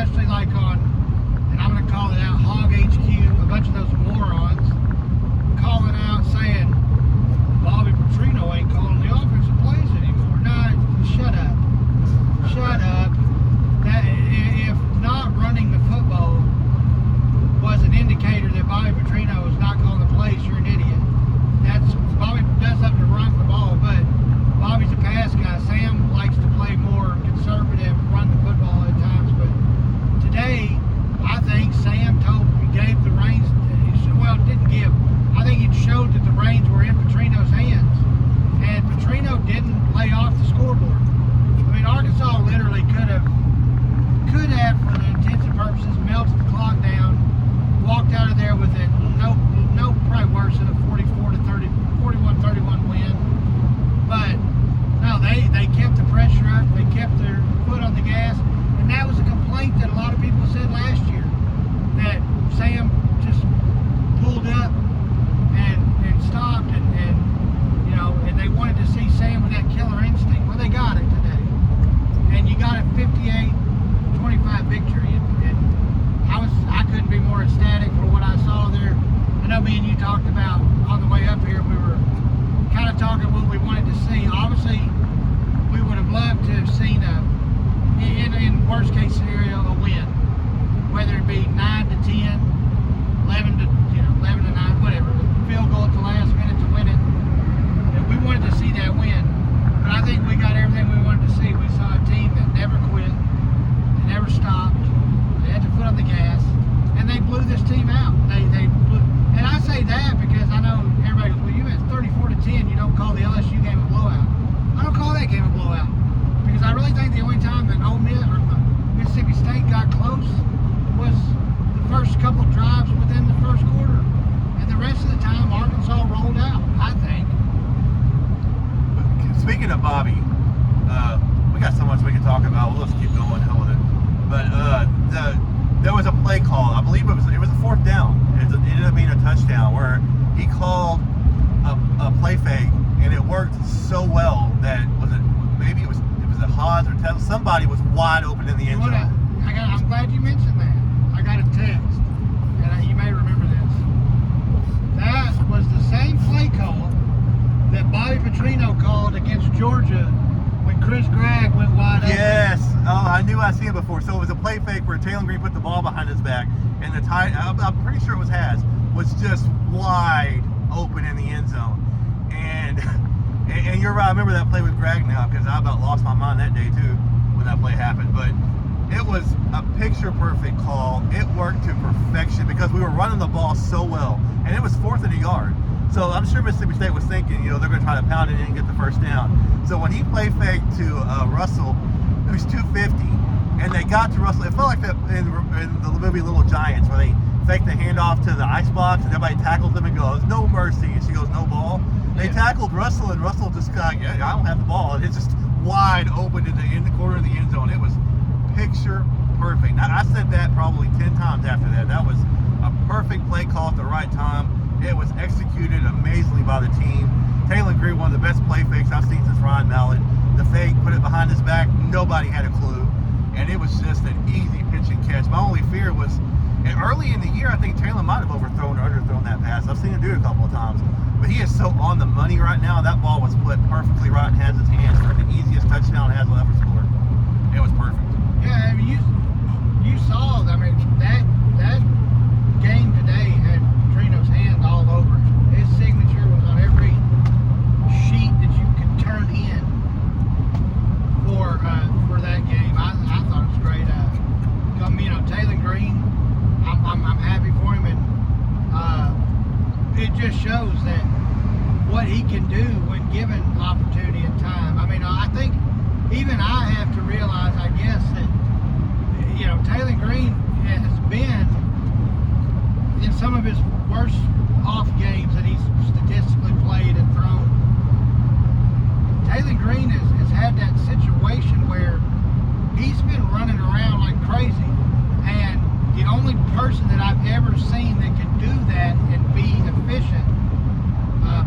especially like on, and I'm going to call it out, Hog HQ, a bunch of those morons calling out saying Bobby Petrino ain't calling the offensive plays anymore. No, shut up. Shut up. That if not running the football was an indicator that Bobby Petrino is not calling the plays, you're an idiot. That's Bobby does have to run the ball, but Bobby's a pass guy. Sam likes to play more conservative, run the football at times. But today, I think Sam gave the reins. Well, didn't give. I think it showed that the reins were in Petrino's hands, and Petrino didn't lay off the scoreboard. I mean, Arkansas literally could have, for the intents and purposes, melted the clock down, walked out of there with it. No, probably worse than a 41-31 win. But no, they kept the pressure up. They kept their foot on the gas, and that was a complaint that a lot of people said last year, that Sam just pulled up and stopped and they wanted to see Sam with that killer instinct. Well, they got it today, and you got a 58-25 victory, and I couldn't be more ecstatic for what I saw there. I know me and you talked about on the way up here, we were kind of talking what we wanted to see. Obviously, we would have loved to have seen in worst case scenario, a win, whether it be 9-10, 11 to 9, whatever, field goal at the last minute to win it. And we wanted to see that win, but I think we got everything we wanted to see. We saw a team that never quit, they never stopped, they had their foot on the gas, and they blew this team out. They blew, and I say that because I know everybody goes, well, you had 34-10, you don't call the LSU game a blowout. I don't call that game a blowout, because I really think the only time that Ole Miss or Mississippi State got close was the first couple drives within the first quarter, and the rest of the time Arkansas rolled out, I think. Speaking of Bobby, we got so much we can talk about. We'll just keep going, hell with it. But there was a play call. I believe it was a fourth down. It ended up being a touchdown where he called a play fake, and it worked so well that maybe it was a Haas or Tesla. Somebody was wide open in the end zone. I'm glad you mentioned that. I got a text, and you may remember this. That was the same play call that Bobby Petrino called against Georgia when Chris Gregg went wide open. Yes. Oh, I knew I'd seen it before. So it was a play fake where Taylor Green put the ball behind his back, and the tight, I'm pretty sure it was Haas, was just wide open in the end zone. And you're right. I remember that play with Gregg now, because I about lost my mind that day too when that play happened. But it was a picture perfect call. It worked to perfection because we were running the ball so well, and it was 4th and a yard. So I'm sure Mississippi State was thinking, they're going to try to pound it in and get the first down. So when he play fake to Russell, who's 250, and they got to Russell, it felt like that in the movie Little Giants, where they fake the handoff to the icebox and everybody tackles them and goes, no mercy, and she goes, no ball. They tackled Russell, and Russell just got, I don't have the ball. And it's just wide open in the corner of the end zone. It was picture perfect. Now, I said that probably 10 times after that. That was a perfect play call at the right time. It was executed amazingly by the team. Taylor Green, one of the best play fakes I've seen since Ryan Mallett. The fake, put it behind his back. Nobody had a clue. And it was just an easy pitch and catch. My only fear was, early in the year, I think Taylor might have overthrown or underthrown that pass. I've seen him do it a couple of times. But he is so on the money right now. That ball was put perfectly right in Hazard's hands for the easiest touchdown Hazard will ever score. It was perfect. Yeah, I mean, you saw, that game today had Petrino's hand all over it. His signature was on every sheet that you could turn in for that game. I thought it was great. Taylor Green, I'm happy for him, and it just shows that what he can do when given opportunity and time. I mean, I think even I have to realize, I guess, that Taylor Green has been in some of his worst off games that he's statistically played and thrown. Taylor Green has had that situation where he's been running around like crazy, and the only person that I've ever seen that can do that and be efficient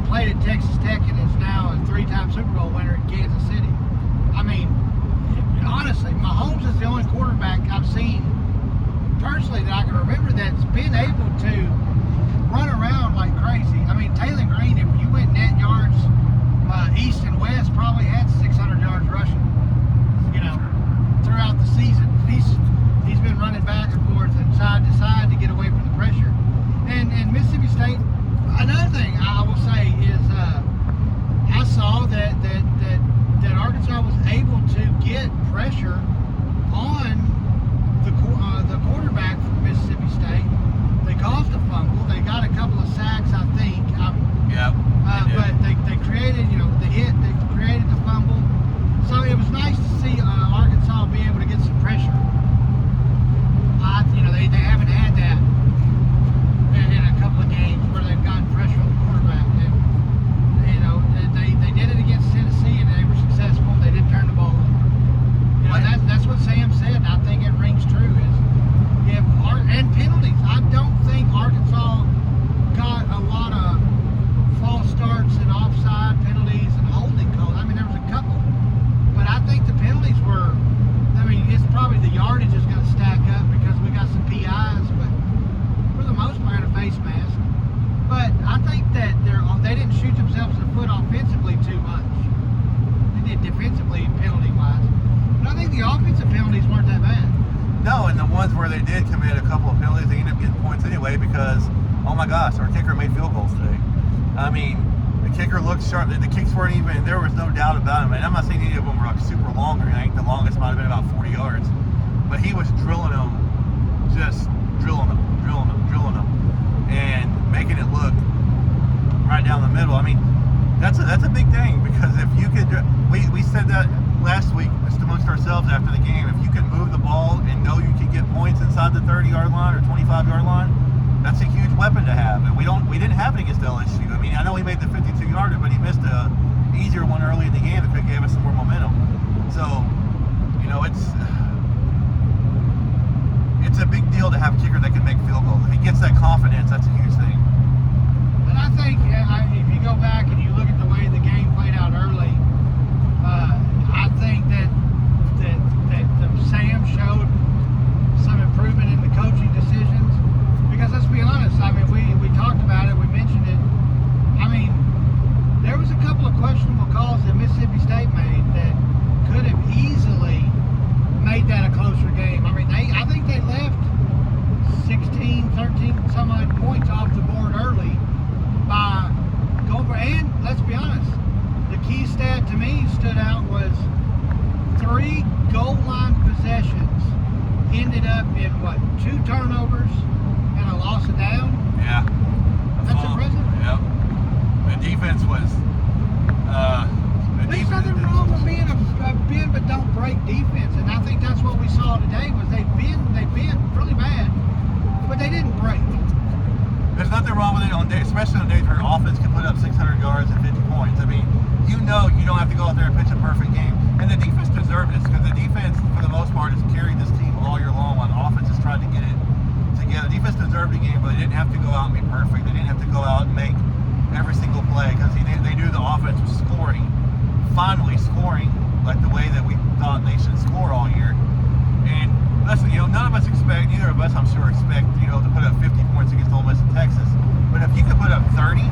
played at Texas Tech and is now a 3-time Super Bowl winner in Kansas City. I mean, honestly, Mahomes is the only quarterback I've seen really that I can remember that's been able to run around like crazy. I mean, Taylor Green, if you went net yards east and west, probably had 600 yards rushing, you know, throughout the season. He's been running back and forth and side to side to get away from the pressure. And Mississippi State, another thing I will say is I saw that Arkansas was able to get pressure on the quarterback from Mississippi State. They caused a fumble. They got a couple of sacks, I think. Yep. But they created, you know, the hit. They created the fumble. So it was nice to see Arkansas be able to get some pressure. You know, they haven't had that in a couple of games where they've gotten pressure on the quarterback. And, you know, they did it against Tennessee and they were successful. They didn't turn the ball over. You know, that's what Sam said, and I think it rings true. And penalties. I don't think Arkansas got a lot of false starts and offside penalties and holding calls. I mean, there was a couple, but I think the penalties were. I mean, it's probably the yardage is going to stack up because we got some PIs, but for the most part, a face mask. But I think that they didn't shoot themselves in the foot offensively too much. They did defensively, penalty-wise. But I think the offensive penalties weren't that bad. No, and the ones where they did commit a couple of penalties, they ended up getting points anyway because, oh my gosh, our kicker made field goals today. I mean, the kicker looked sharp. The kicks weren't even, there was no doubt about him. And I'm not saying any of them were like super long or anything. The longest might have been about 40 yards. But he was drilling them, just drilling them, and making it look right down the middle. I mean, that's a big thing because if you could, we said that last week just amongst ourselves after the game, if you can move the ball and know you can get points inside the 30-yard line or 25-yard line, that's a huge weapon to have. And we didn't have it against LSU. I mean, I know he made the 52-yarder, but he missed a easier one early in the game that gave us some more momentum. So, you know, it's a big deal to have a kicker that can make field goals. If he gets that confidence, that's a huge thing. And I think if you go back and you look at the way the game played out early, I think that Sam showed some improvement in the coaching decisions. Because let's be honest, I mean, we talked about it, we mentioned it. I mean, there was a couple of questionable calls that Mississippi State made that could have easily made that a closer game. I mean, I think they left 16, 13 some odd points off the board early by going for, and let's be honest, the key stat to me stood out was 3 goal line possessions ended up in 2 turnovers and a loss of down. Yeah. That's impressive. Yep. The defense was There's nothing wrong with being a bend but don't break defense, and I think that's what we saw today was they bend really bad, but they didn't break. There's nothing wrong with it on days, especially on days where offense can put up 600 yards and 50 points. I mean, you know you don't have to go out there and pitch a perfect game. And the defense deserved this because the defense, for the most part, has carried this team all year long while the offense has tried to get it together. The defense deserved the game, but they didn't have to go out and be perfect. They didn't have to go out and make every single play because they knew the offense was scoring, finally scoring like the way that we thought they should score all year. And listen, you know, none of us expect, neither of us, I'm sure, expect, you know, to put up 50 points against Ole Miss in Texas. But if you could put up 30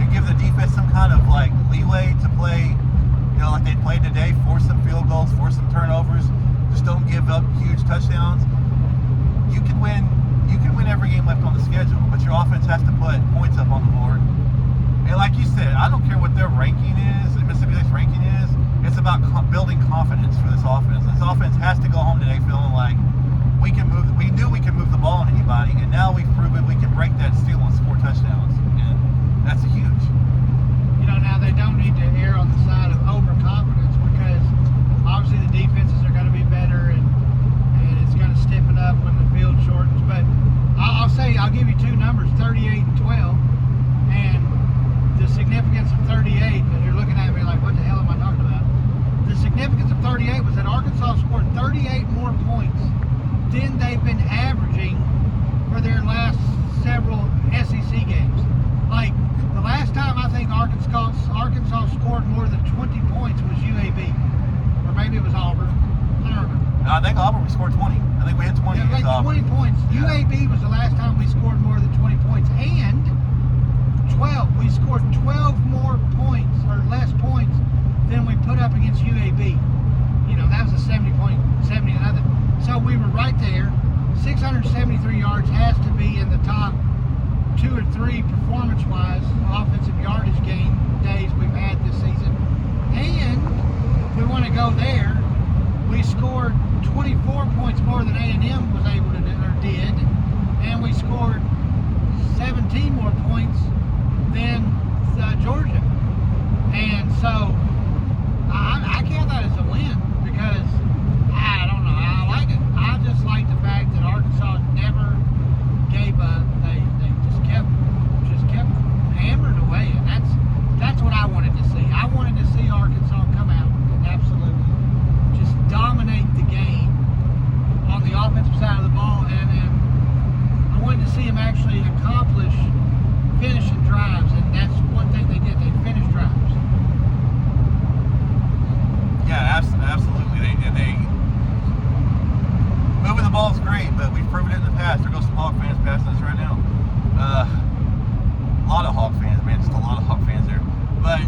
and give the defense some kind of like leeway to play, you know, like they played today, force some field goals, force some turnovers, just don't give up huge touchdowns, you can win every game left on the schedule. But your offense has to put points up on the board. And like you said, I don't care what their ranking is, Mississippi State's ranking is, it's about building confidence for this offense. This offense has to go home today feeling like we knew we could move the ball on anybody, and now we've proven we can break that seal and score touchdowns. And that's huge. You know, now they don't need to err on the side of overconfidence because obviously the defenses are going to be better and it's going to stiffen up when the field shortens. But I'll give you 2 numbers, 38 and 12. And the significance of 38, because you're looking at me like, what the hell am I talking about? The significance of 38 was that Arkansas scored 38 more points think Auburn we scored 20. I think we hit 20 Yeah, like against 20 Auburn. points. Yeah. UAB was the last time we scored more than 20 points. And 12. We scored 12 more points or less points than we put up against UAB. You know, that was a 70 to nothing. So we were right there. 673 yards has to be in the top 2 or 3 performance-wise offensive yardage game days we've had this season. And if we want to go there, we scored 24 points more than A&M was able to do, or did, and we scored 17 more points than Georgia. And so I count that as a win because I don't know, I like it. I just like the fact that Arkansas never gave up. They just kept hammering away, and that's what I wanted to see. I wanted to see Arkansas come out and absolutely just dominate the game on the offensive side of the ball, and I wanted to see them actually accomplish finishing drives, and that's one thing they did. They finished drives. Yeah, absolutely. They moving the ball is great, but we've proven it in the past. There goes some Hawk fans passing us right now. A lot of Hawk fans, man, just a lot of Hawk fans there. But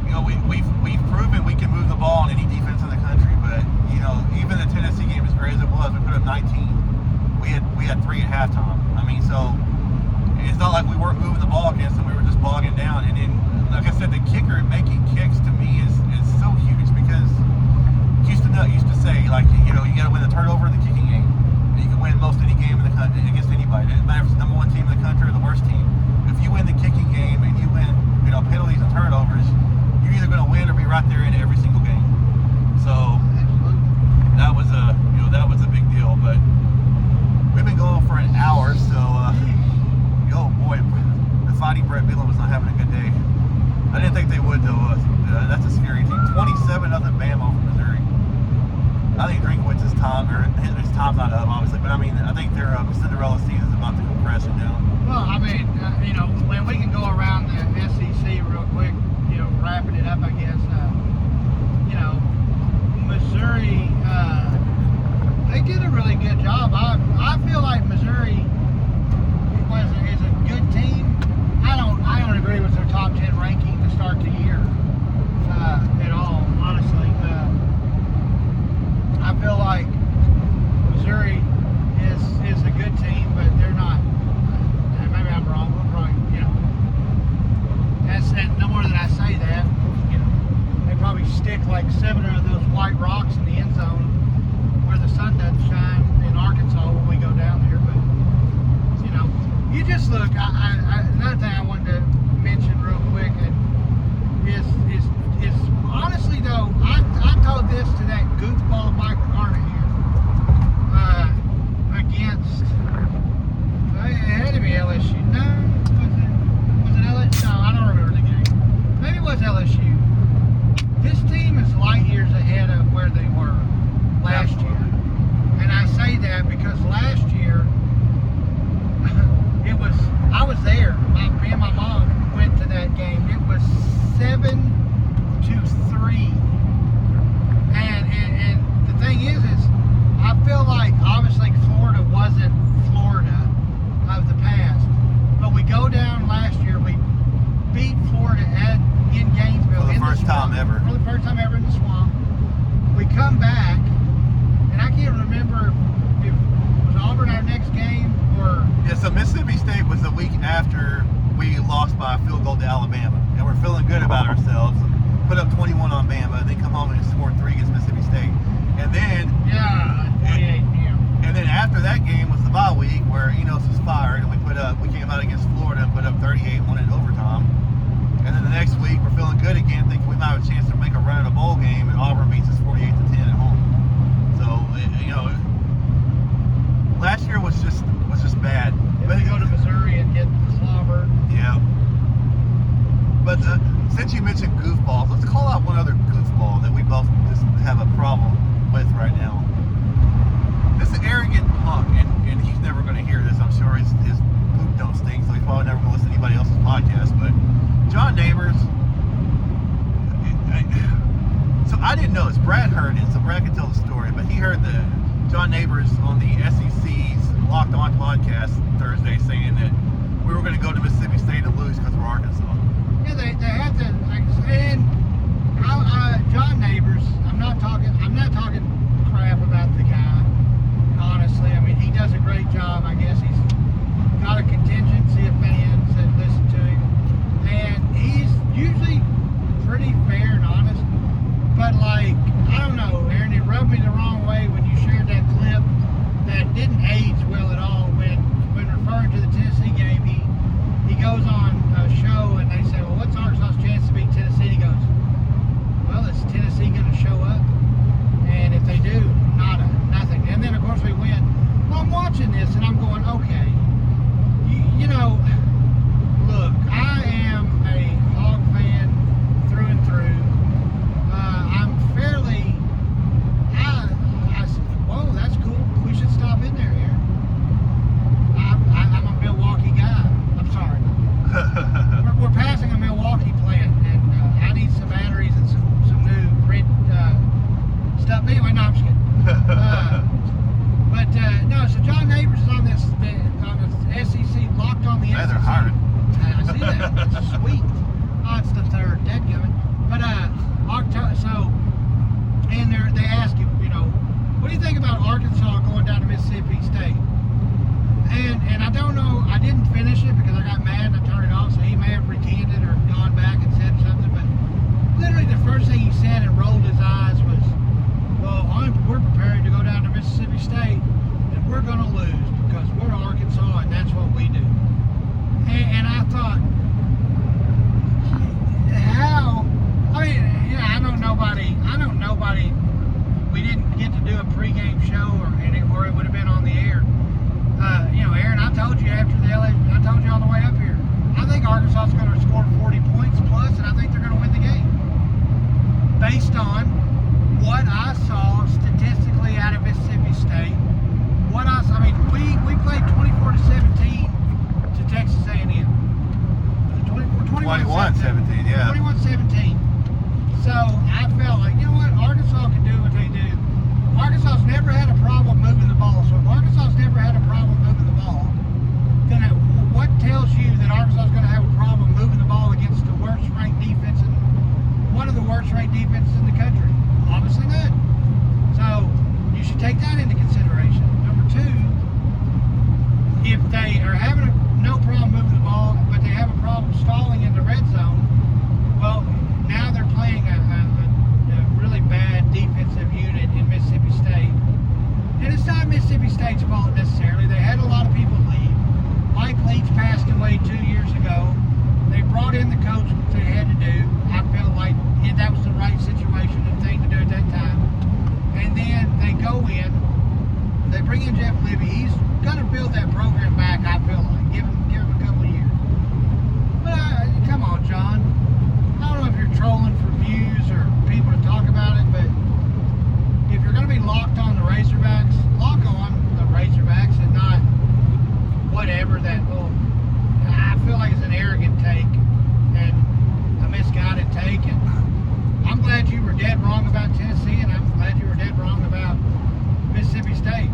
you know, we've proven we can move the ball on any defense in the country. But you know, even the Tennessee game, as great as it was, we put up 19. We had 3 at halftime. I mean, so it's not like we weren't moving the ball against them. We were just bogging down. And then, like I said, the kicker making kicks to me is so huge because Houston Nutt used to say, like, you know, you got to win the turnover in the kicking game. You can win most any game in the country against anybody. It doesn't matter if it's the #1 team in the country or the worst team. If you win the kicking game and you win, you know, penalties and turnovers, you're either going to win or be right there in every single game. So that was a big deal. But we've been going for an hour, so oh boy, the Fighting Brett Bielema was not having a good day. I didn't think they would though. That's a scary team. 27-0 Bama over Missouri. I think Drinkwitz's time, or his time's not up, obviously, but I mean, I think their Cinderella season is about to go crashing down. Well, I mean, you know, when we can go around the SEC real quick, you know, wrapping it up, I guess. You know, Missouri, they did a really good job. I feel like Missouri is a good team. I don't agree with their top 10 ranking to start the year at all, honestly. I feel like Missouri is a good team, but they're not. Maybe I'm wrong. I'm probably, you know. And no more than I say that, you know, they probably stick like 7 of those white rocks in the end zone where the sun doesn't shine in Arkansas when we go down there. But you know, you just look. Another thing I wanted to mention real quick is honestly though, I told this to that goofball Mike Garner here against. It had to be LSU. No, was it LSU? No, I don't remember the game. Maybe it was LSU. This team is light years ahead of where they were last year, and I say that because last year I was there. Me and my mom went to that game. It was 7-3, and the thing is I feel like obviously Florida wasn't Florida of the past, but we go down last year. We beat Florida in Gainesville For the first time ever. For the first time ever in the swamp. We come back, and I can't remember if was Auburn our next game or. Yeah, so Mississippi State was the week after we lost by a field goal to Alabama, and we're feeling good about ourselves. Put up 21 on Bama, then come home and score 3 against Mississippi State, and then 48. and then after that game was the bye week where Enos was fired, and we came out against Florida and put up 38, won in overtime, and then the next week we're feeling good again, thinking we might have a chance to make a run at a bowl game, and Auburn beats us 48-10 at home. So you know, last year was just bad. But we go to Missouri and get clobbered. Yeah. But since you mentioned goofballs, let's call out one other goofball that we both just have a problem with right now. This arrogant punk, and he's never going to hear this, I'm sure. His poop don't stink, so he's probably never going to listen to anybody else's podcast. But John Neighbors, so I didn't know this. Brad heard it, so Brad can tell the story. But he heard John Neighbors on the SEC's Locked On podcast Thursday saying that we were going to go to Mississippi State and lose because we're Arkansas. Yeah, they have to. And John Neighbors, I'm not talking crap about the guy. Honestly, I mean, he does a great job. I guess he's got a contingency of fans that listen to him, and he's usually pretty fair and honest. But like, I don't know, Aaron, it rubbed me the wrong way when you shared that clip that didn't age well at all. When referring to the Tennessee game, he goes on a show and they say, well, what's Arkansas's chance to beat Tennessee? He goes, well, is Tennessee going to show up? And if they do, nothing. And then of course we win. Well, I'm watching this and I'm going, okay, you know, look, I am a Hog fan through and through. I'm fairly, I said, whoa, that's cool. We should stop in there, Aaron. I'm a Milwaukee guy. I'm sorry. we're passing a Milwaukee plant, and I need some batteries and some new red stuff. Anyway, no, I'm just kidding. No, so John Neighbors is on this SEC Locked On the SEC. They're hiring. I see that. It's sweet. Oh, it's the third. Dadgummit. But so, and they ask him, you know, what do you think about Arkansas going down to Mississippi State? And I don't know, I didn't finish it because I got mad and I turned it off, so he may have recanted or gone back and said something, but literally the first thing he said and rolled his eyes was, well, we're preparing to go down to Mississippi State and we're going to lose because we're Arkansas and that's what we do. And I thought, how? I mean, you know, I know nobody. We didn't get to do a pregame show or it would have been on the air. You know, Aaron, I told you after I told you on the way up here, I think Arkansas is going to score 40 points plus, and I think they're going to win the game. Based on what I saw statistically out of Mississippi State, I mean, we played 24-17 to Texas A&M. 21-17, yeah. 21-17. So I felt like, you know what, Arkansas can do what they do. Arkansas's never had a problem moving the ball. So if Arkansas's never had a problem moving the ball, then what tells you that Arkansas's going to have a problem moving the ball against the worst-ranked defense and one of the worst-ranked defenses in the country? Obviously not. So you should take that into consideration. Number two, if they are having no problem moving the ball, but they have a problem stalling in the red zone, well, now they're playing a really bad defensive unit in Mississippi State. And it's not Mississippi State's fault necessarily. They had a lot of people leave. Mike Leach passed away 2 years ago. They brought in the coach they had to do. I felt like that was the right situation and thing to do at that time. And then they go in, they bring in Jeff Libby. He's going to build that program back, I feel like. Give him a couple of years. But come on, John. I don't know if you're trolling for views or people to talk about it, but if you're going to be locked on the Razorbacks, lock on the Razorbacks and not whatever that little, I feel like it's an arrogant take and a misguided take. And I'm glad you were dead wrong about Tennessee, and I'm glad you were dead wrong about Mississippi State.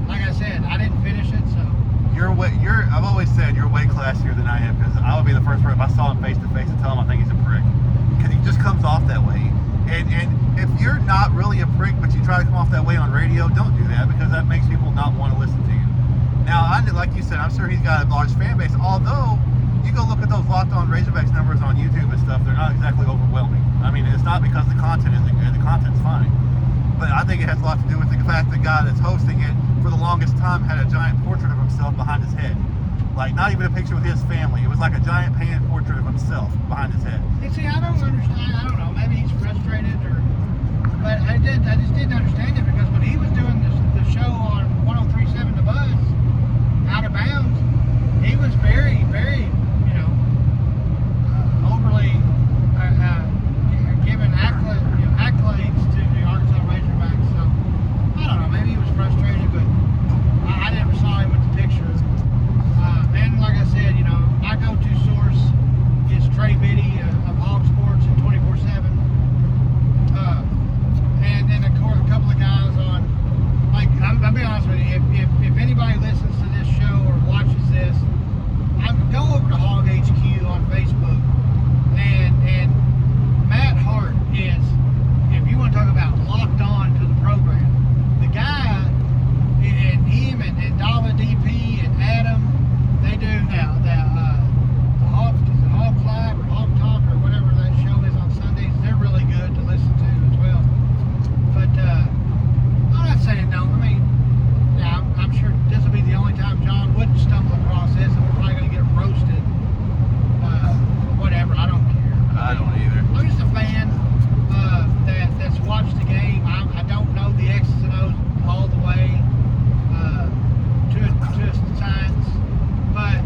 Like I said, I didn't finish it, so. I've always said you're way classier than I am, because I would be the first person if I saw him face to face and tell him I think he's a prick, because he just comes off that way. And if you're not really a prick, but you try to come off that way on radio, don't do that, because that makes people not want to listen to you. Now, like you said, I'm sure he's got a large fan base, although you go look at those Locked On Razorbacks numbers on YouTube and stuff, they're not exactly overwhelming. I mean, it's not because the content isn't good, the content's fine. But I think it has a lot to do with the fact that the guy that's hosting it for the longest time had a giant portrait of himself behind his head. Like, not even a picture with his family. It was like a giant painted portrait of himself behind his head. And see, I don't understand. I don't know. Maybe he's frustrated, but I just didn't understand it, because when he was doing the show on 103.7 The Buzz, Out of Bounds, he was very, very, overly giving accolades to the Arkansas Razorbacks. So I don't know. Maybe he was frustrated, but I never saw him with the picture. And like I said, my go-to source is Trey Biddy of Hog Sports at 24/7. And then, of course, a couple of guys on if anybody listens to this show or watches this, go over to Hog HQ on Facebook, and Matt Hart is, if you want to talk about locked on to the program, the guy, and him and Dava DP and Adam, they do now the Hog Club or Hog Talk or whatever that show is on Sundays. They're really good to listen to as well. But I'm not saying no. I mean, yeah, I'm sure this will be the only time John wouldn't stumble across this, and we're probably going to get roasted. Whatever, I don't care. I don't either. I'm just a fan that's watched the game. I don't know the X's and O's all the way to signs, but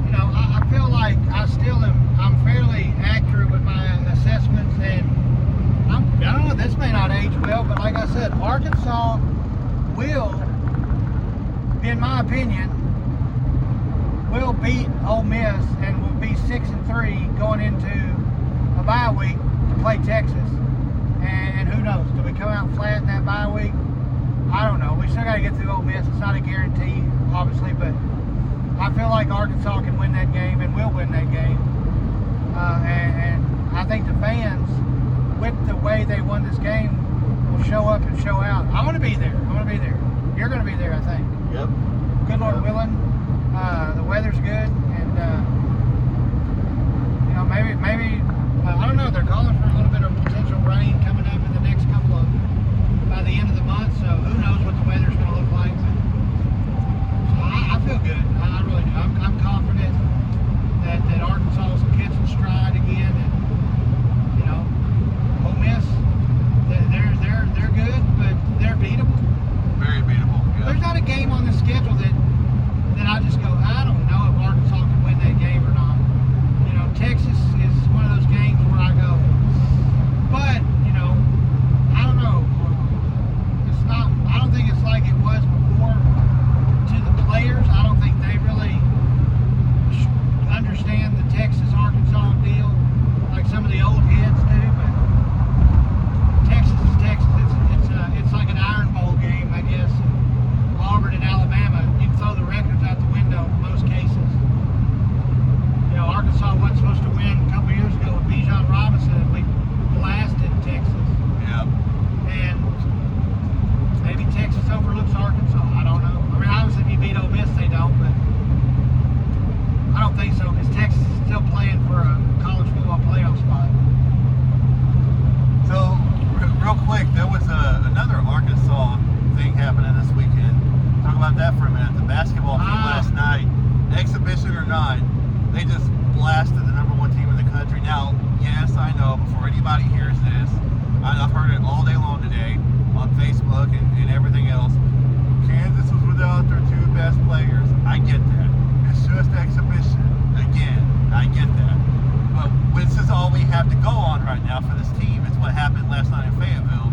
you know, I feel like I'm fairly accurate with my assessments, and I don't know, this may not age well, but like I said, Arkansas will, in my opinion, will beat Ole Miss and will be 6-3 going into a bye week to play Texas. And who knows? Do we come out flat in that bye week? I don't know. We still got to get through Ole Miss. It's not a guarantee, obviously, but I feel like Arkansas can win that game and will win that game. And I think the fans, with the way they won this game, will show up and show out. I'm going to be there. You're going to be there, I think. Yep. Good Lord willing. The weather's good, and you know, maybe I don't know. They're calling for a little bit of potential rain coming up in the next by the end of the month. So who knows what the weather's going to look like? But, so I feel good. I really do. I'm confident that Arkansas is catching stride again, and you know, Ole Miss, they're good, but they're beatable. Very beatable. Yep. There's not a game on the schedule that I just go, I don't know if Arkansas can win that game or not. You know, Texas is one of those games where I go, but, you know, I don't know. I don't think it's like it was before to the players. I don't think they really understand the Texas-Arkansas deal like some of the old heads do, but Texas is Texas. It's like an Iron Bowl game, I guess. Auburn and Alabama, you can throw the records out the window in most cases. You know, Arkansas wasn't supposed to win a couple years ago with Bijan Robinson, and we blasted Texas. Yep. And maybe Texas overlooks Arkansas. I don't know. I mean, obviously if you beat Ole Miss, they don't, but I don't think so, because Texas is still playing for a college football playoff spot. So, real quick, there was another Arkansas thing happening this weekend. Talk about that for a minute. The basketball team last night, exhibition or not, they just blasted the #1 team in the country. Now, yes, I know, before anybody hears this, I've heard it all day long today on Facebook and everything else. Kansas was without their two best players. I get that. It's just exhibition. Again, I get that. But this is all we have to go on right now for this team. It's what happened last night in Fayetteville.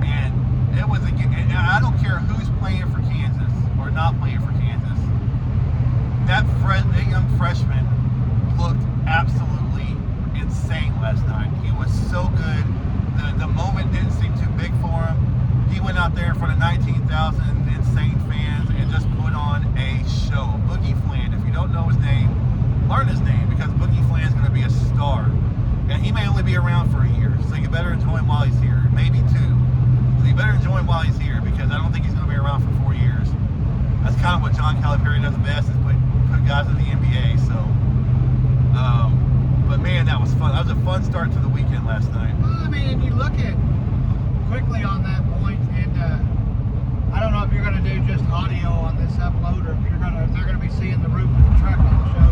And it was and I don't care who's playing for Kansas or not playing for Kansas. That young freshman looked absolutely insane last night. He was so good. The moment didn't seem too big for him. He went out there in front of 19,000 insane fans and just put on a show. Boogie Flan, if you don't know his name, learn his name, because Boogie Flan is going to be a star. And he may only be around for a year, so you better enjoy him while he's here. Maybe 2. So you better enjoy him while he's here, because I don't think he's going to be around for 4 years. That's kind of what John Calipari does best, is put guys in the NBA. So, but man, that was fun. That was a fun start to the weekend last night. Well, I mean, if you look at quickly on that point, and I don't know if you're going to do just audio on this upload, or if they're going to be seeing the roof of the truck on the show.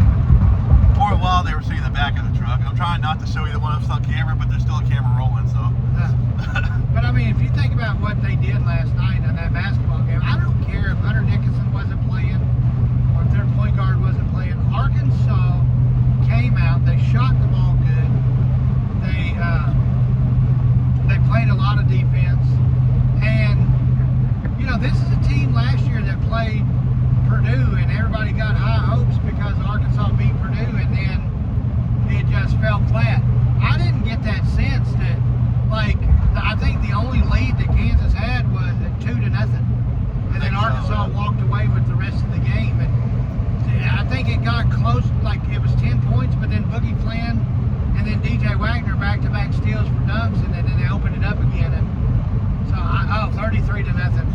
For a while, they were seeing the back of the truck. I'm trying not to show you the one that's on camera, but there's still a camera rolling, so. But I mean, if you think about what they did last night in that basketball game, I don't care if Hunter Dickinson wasn't playing or if their point guard wasn't playing. Arkansas came out, they shot the ball good, they played a lot of defense, and you know, this is a team last year that played Purdue, and everybody got high hopes because Arkansas beat Purdue, and then it just fell flat. I didn't get that sense that, like, I think the only lead that Kansas had was at 2-0, and then Arkansas walked away with the rest of the game, and I think it got close, like it was 10 points, but then Boogie Flynn and then DJ Wagner back-to-back steals for dunks, and then they opened it up again. And so, 33-0.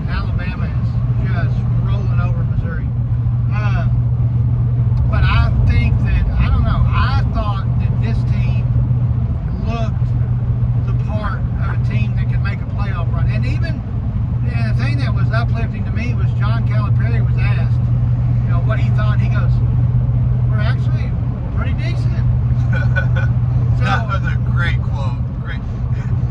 Alabama is just rolling over Missouri. But I think that, I don't know, I thought that this team looked the part of a team that could make a playoff run. And even the thing that was uplifting to me was John Calipari was asked, what he thought. He goes, we're actually pretty decent. That was a great quote. Great.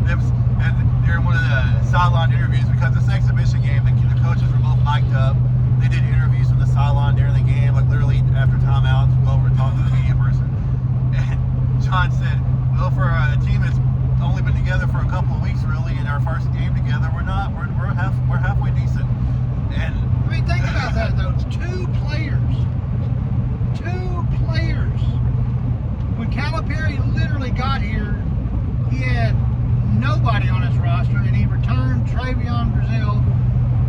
It was, and during one of the sideline interviews, because this exhibition game, the coaches were both mic'd up. They did interviews from the sideline during the game, like literally after timeouts, while we're talking to the media person. And John said, well, for a team that's only been together for a couple of weeks, really, in our first game together, we're halfway decent. And I mean, think about that, though. It's two players. When Calipari literally got here, he had nobody on his roster, and he returned Travion Brazil,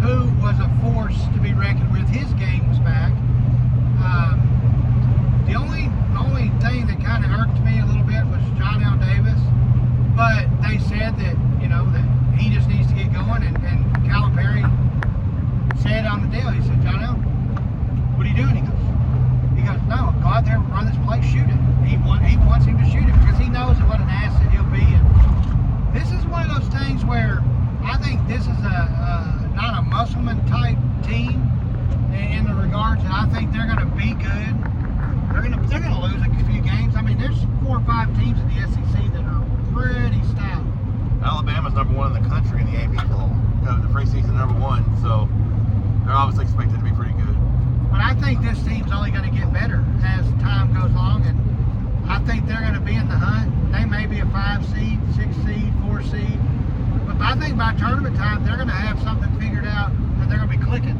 who was a force to be reckoned with. His game was back. The only thing that kind of irked me a little bit was John L. Davis, but they said that that he just needs to get going, and Calipari said on the deal, he said, John L., what are you doing? He goes, no, go out there, run this play, shoot it. He wants him to shoot it because he knows what an asset he'll be. And this is one of those things where I think this is not a Musselman type team in the regards, and I think they're going to be good. They're going to lose a few games. I mean, there's 4 or 5 teams in the SEC that are pretty stout. Alabama's number 1 in the country in the AP poll. The preseason number 1, so they're obviously expected to be pretty good. But I think this team's only going to get better as time goes along, and I think they're going to be in the hunt. They may be a 5 seed, 6 seed, 4 seed, but I think by tournament time they're going to have something figured out, and they're going to be clicking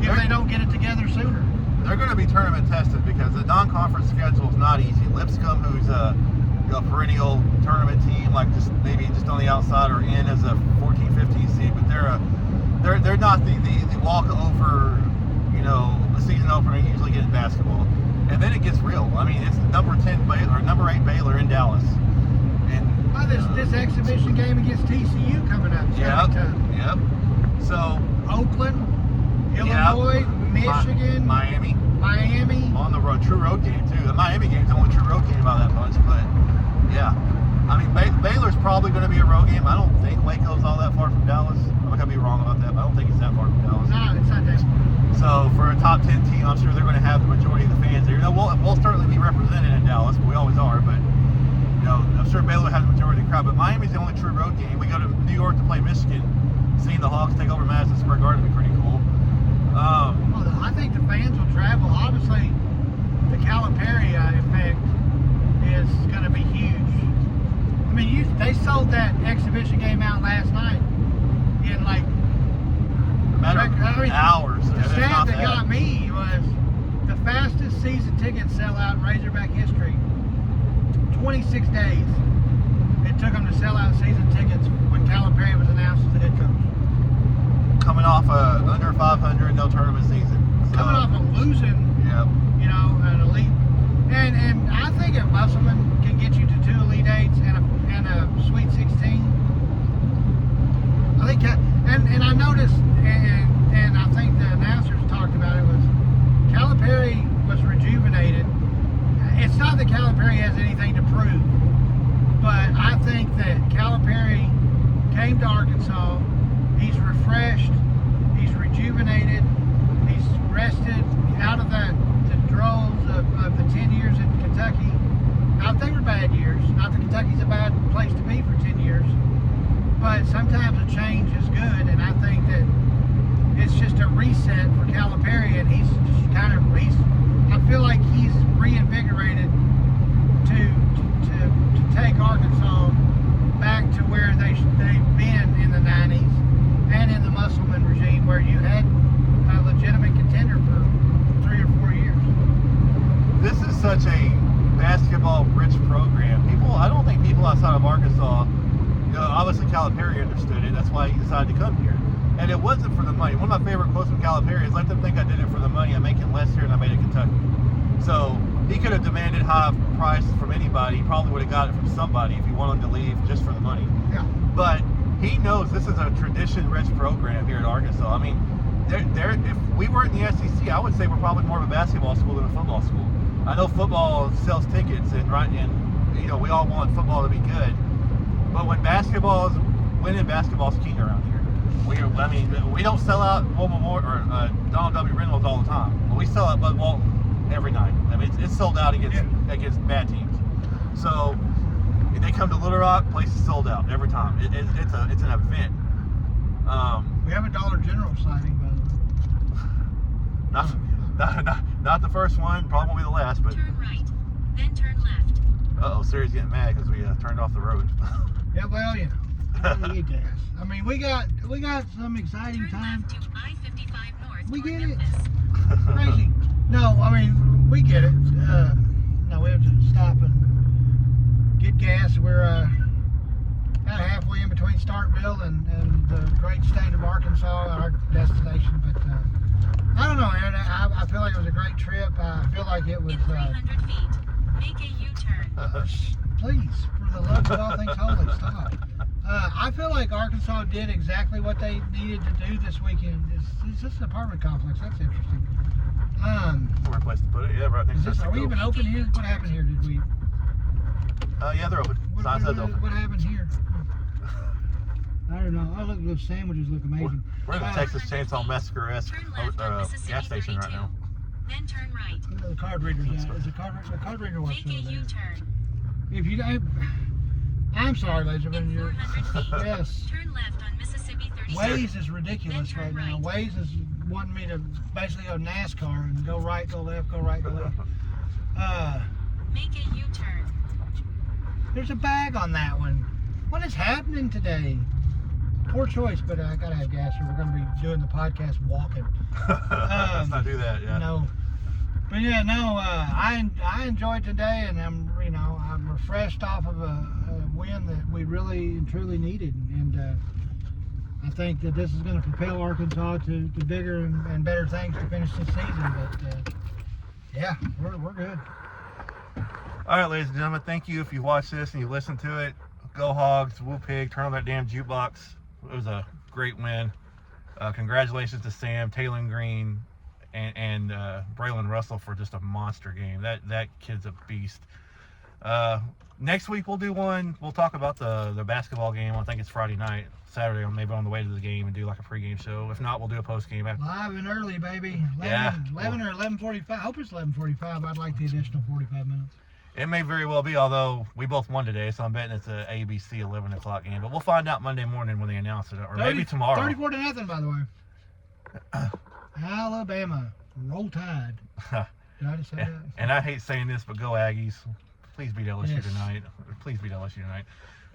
if they don't get it together sooner. They're going to be tournament tested because the non-conference schedule is not easy. Lipscomb, who's a perennial tournament team, like just on the outside or in as a 14, 15 seed, but they're not the walk-over, the season opener you usually get in basketball. And then it gets real. I mean, it's number 10 Baylor, or number 8 Baylor in Dallas. And this exhibition game against TCU coming up. Yep. So Oakland, Illinois, Michigan, Miami. On the road, true road game too. The Miami game's the only true road game out of that bunch, but yeah. I mean, Baylor's probably going to be a road game. I don't think Waco's all that far from Dallas. I could be wrong about that, but I don't think it's that far from Dallas. No, it's not that. So for a top 10 team, I'm sure they're going to have the majority of the fans there. We'll certainly be represented in Dallas, but we always are. But I'm sure Baylor has the majority of the crowd. But Miami's the only true road game. We go to New York to play Michigan. Seeing the Hawks take over Madison Square Garden would be pretty cool. I think the fans will travel. Obviously, the Calipari effect is going to be huge. I mean, they sold that exhibition game out last night in like hours. The stat that got me was the fastest season ticket sellout in Razorback history. 26 days it took them to sell out season tickets when Calipari was announced as the head coach. Coming off under 500, no tournament season. So, coming off of losing, an elite. And I think if Musselman can get you to 2 Elite Eights and a Sweet 16, I think, and I noticed, and I think the announcers talked about it, was Calipari was rejuvenated. It's not that Calipari has anything to prove, but I think that Calipari came to Arkansas, he's refreshed, he's rejuvenated, he's rested out of the droves of the 10 years in Kentucky. Not that they were bad years, not that Kentucky's a bad place to be for 10 years, but sometimes a change is good, and I think that it's just a reset for Calipari, and he's just I feel like he's reinvigorated to take Arkansas back to where they've been in the 90s and in the Musselman regime, where you had a legitimate contender for 3 or 4 years. This is such a basketball-rich program. I don't think people outside of Arkansas, obviously Calipari understood it. That's why he decided to come here. And it wasn't for the money. One of my favorite quotes from Calipari is, "Let them think I did it for the money. I'm making less here than I made in Kentucky." So he could have demanded high price from anybody. He probably would have got it from somebody if he wanted to leave just for the money. Yeah. But he knows this is a tradition-rich program here at Arkansas. I mean, if we weren't in the SEC, I would say we're probably more of a basketball school than a football school. I know football sells tickets, and you know, we all want football to be good. But when winning basketball's king around here. We don't sell out Donald W. Reynolds all the time. But we sell out Bud Walton every night. I mean, it's sold out against bad teams. So if they come to Little Rock, place is sold out every time. It's an event. We have a Dollar General signing, by the way. Not the first one, probably won't be the last. But Turn right, then turn left. Uh-oh, Siri's getting mad because we turned off the road. Yeah, well, you know. I mean, we got some exciting Turn time. left to I-55 north We toward get it. Memphis. Crazy. No, I mean, we get it. No, we have to stop and get gas. We're about halfway in between Starkville and the great state of Arkansas, our destination. But I don't know, Aaron. I feel like it was a great trip. I feel like it was. In 300 feet, make a U-turn. Please, for the love of all things holy, stop. I feel like Arkansas did exactly what they needed to do this weekend. Is this an apartment complex? That's interesting. Weird place to put it. Yeah, right next to Are we even open here? What happened here? Did we? Yeah, they're open. Sign says open. What happened here? I don't know. Oh, look, those sandwiches look amazing. We're in the Texas Chainsaw Massacre-esque Turn left on Mississippi gas station right 32. now. Then turn right. The card reader's at. Is the card reader wants Make a to know there. U-turn. If you don't, I'm sorry, ladies and In gentlemen. 400 feet, Yes. turn left on Mississippi 36. Waze is ridiculous Then right turn now. right. Waze is wanting me to basically go NASCAR and go right, go left, go right, go left. Make a U-turn. There's a bag on that one. What is happening today? Poor choice, but I gotta have gas here. We're gonna be doing the podcast walking. Let's not do that. Yeah. No. But yeah, no. I enjoyed today, and I'm refreshed off of a win that we really and truly needed, and I think that this is going to propel Arkansas to bigger and better things to finish this season. But yeah, we're good. All right, ladies and gentlemen, thank you if you watch this and you listen to it. Go Hogs, Woo Pig, turn on that damn jukebox. It was a great win. Congratulations to Sam, Taylor Green, and Braylon Russell for just a monster game. That kid's a beast. Next week we'll do one. We'll talk about the basketball game. I think it's Friday night, Saturday, or maybe on the way to the game and do like a pregame show. If not, we'll do a postgame. Live and early, baby. 11 or 11:45. I hope it's 11:45. I'd like the additional 45 minutes. It may very well be, although we both won today, so I'm betting it's a ABC 11 o'clock game. But we'll find out Monday morning when they announce it, or maybe tomorrow. 34-0, by the way. Alabama, roll Tide. Did I just say that? And I hate saying this, but go Aggies. Please beat LSU Yes. tonight. Please beat LSU tonight.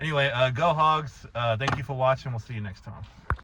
Anyway, go Hogs. Thank you for watching. We'll see you next time.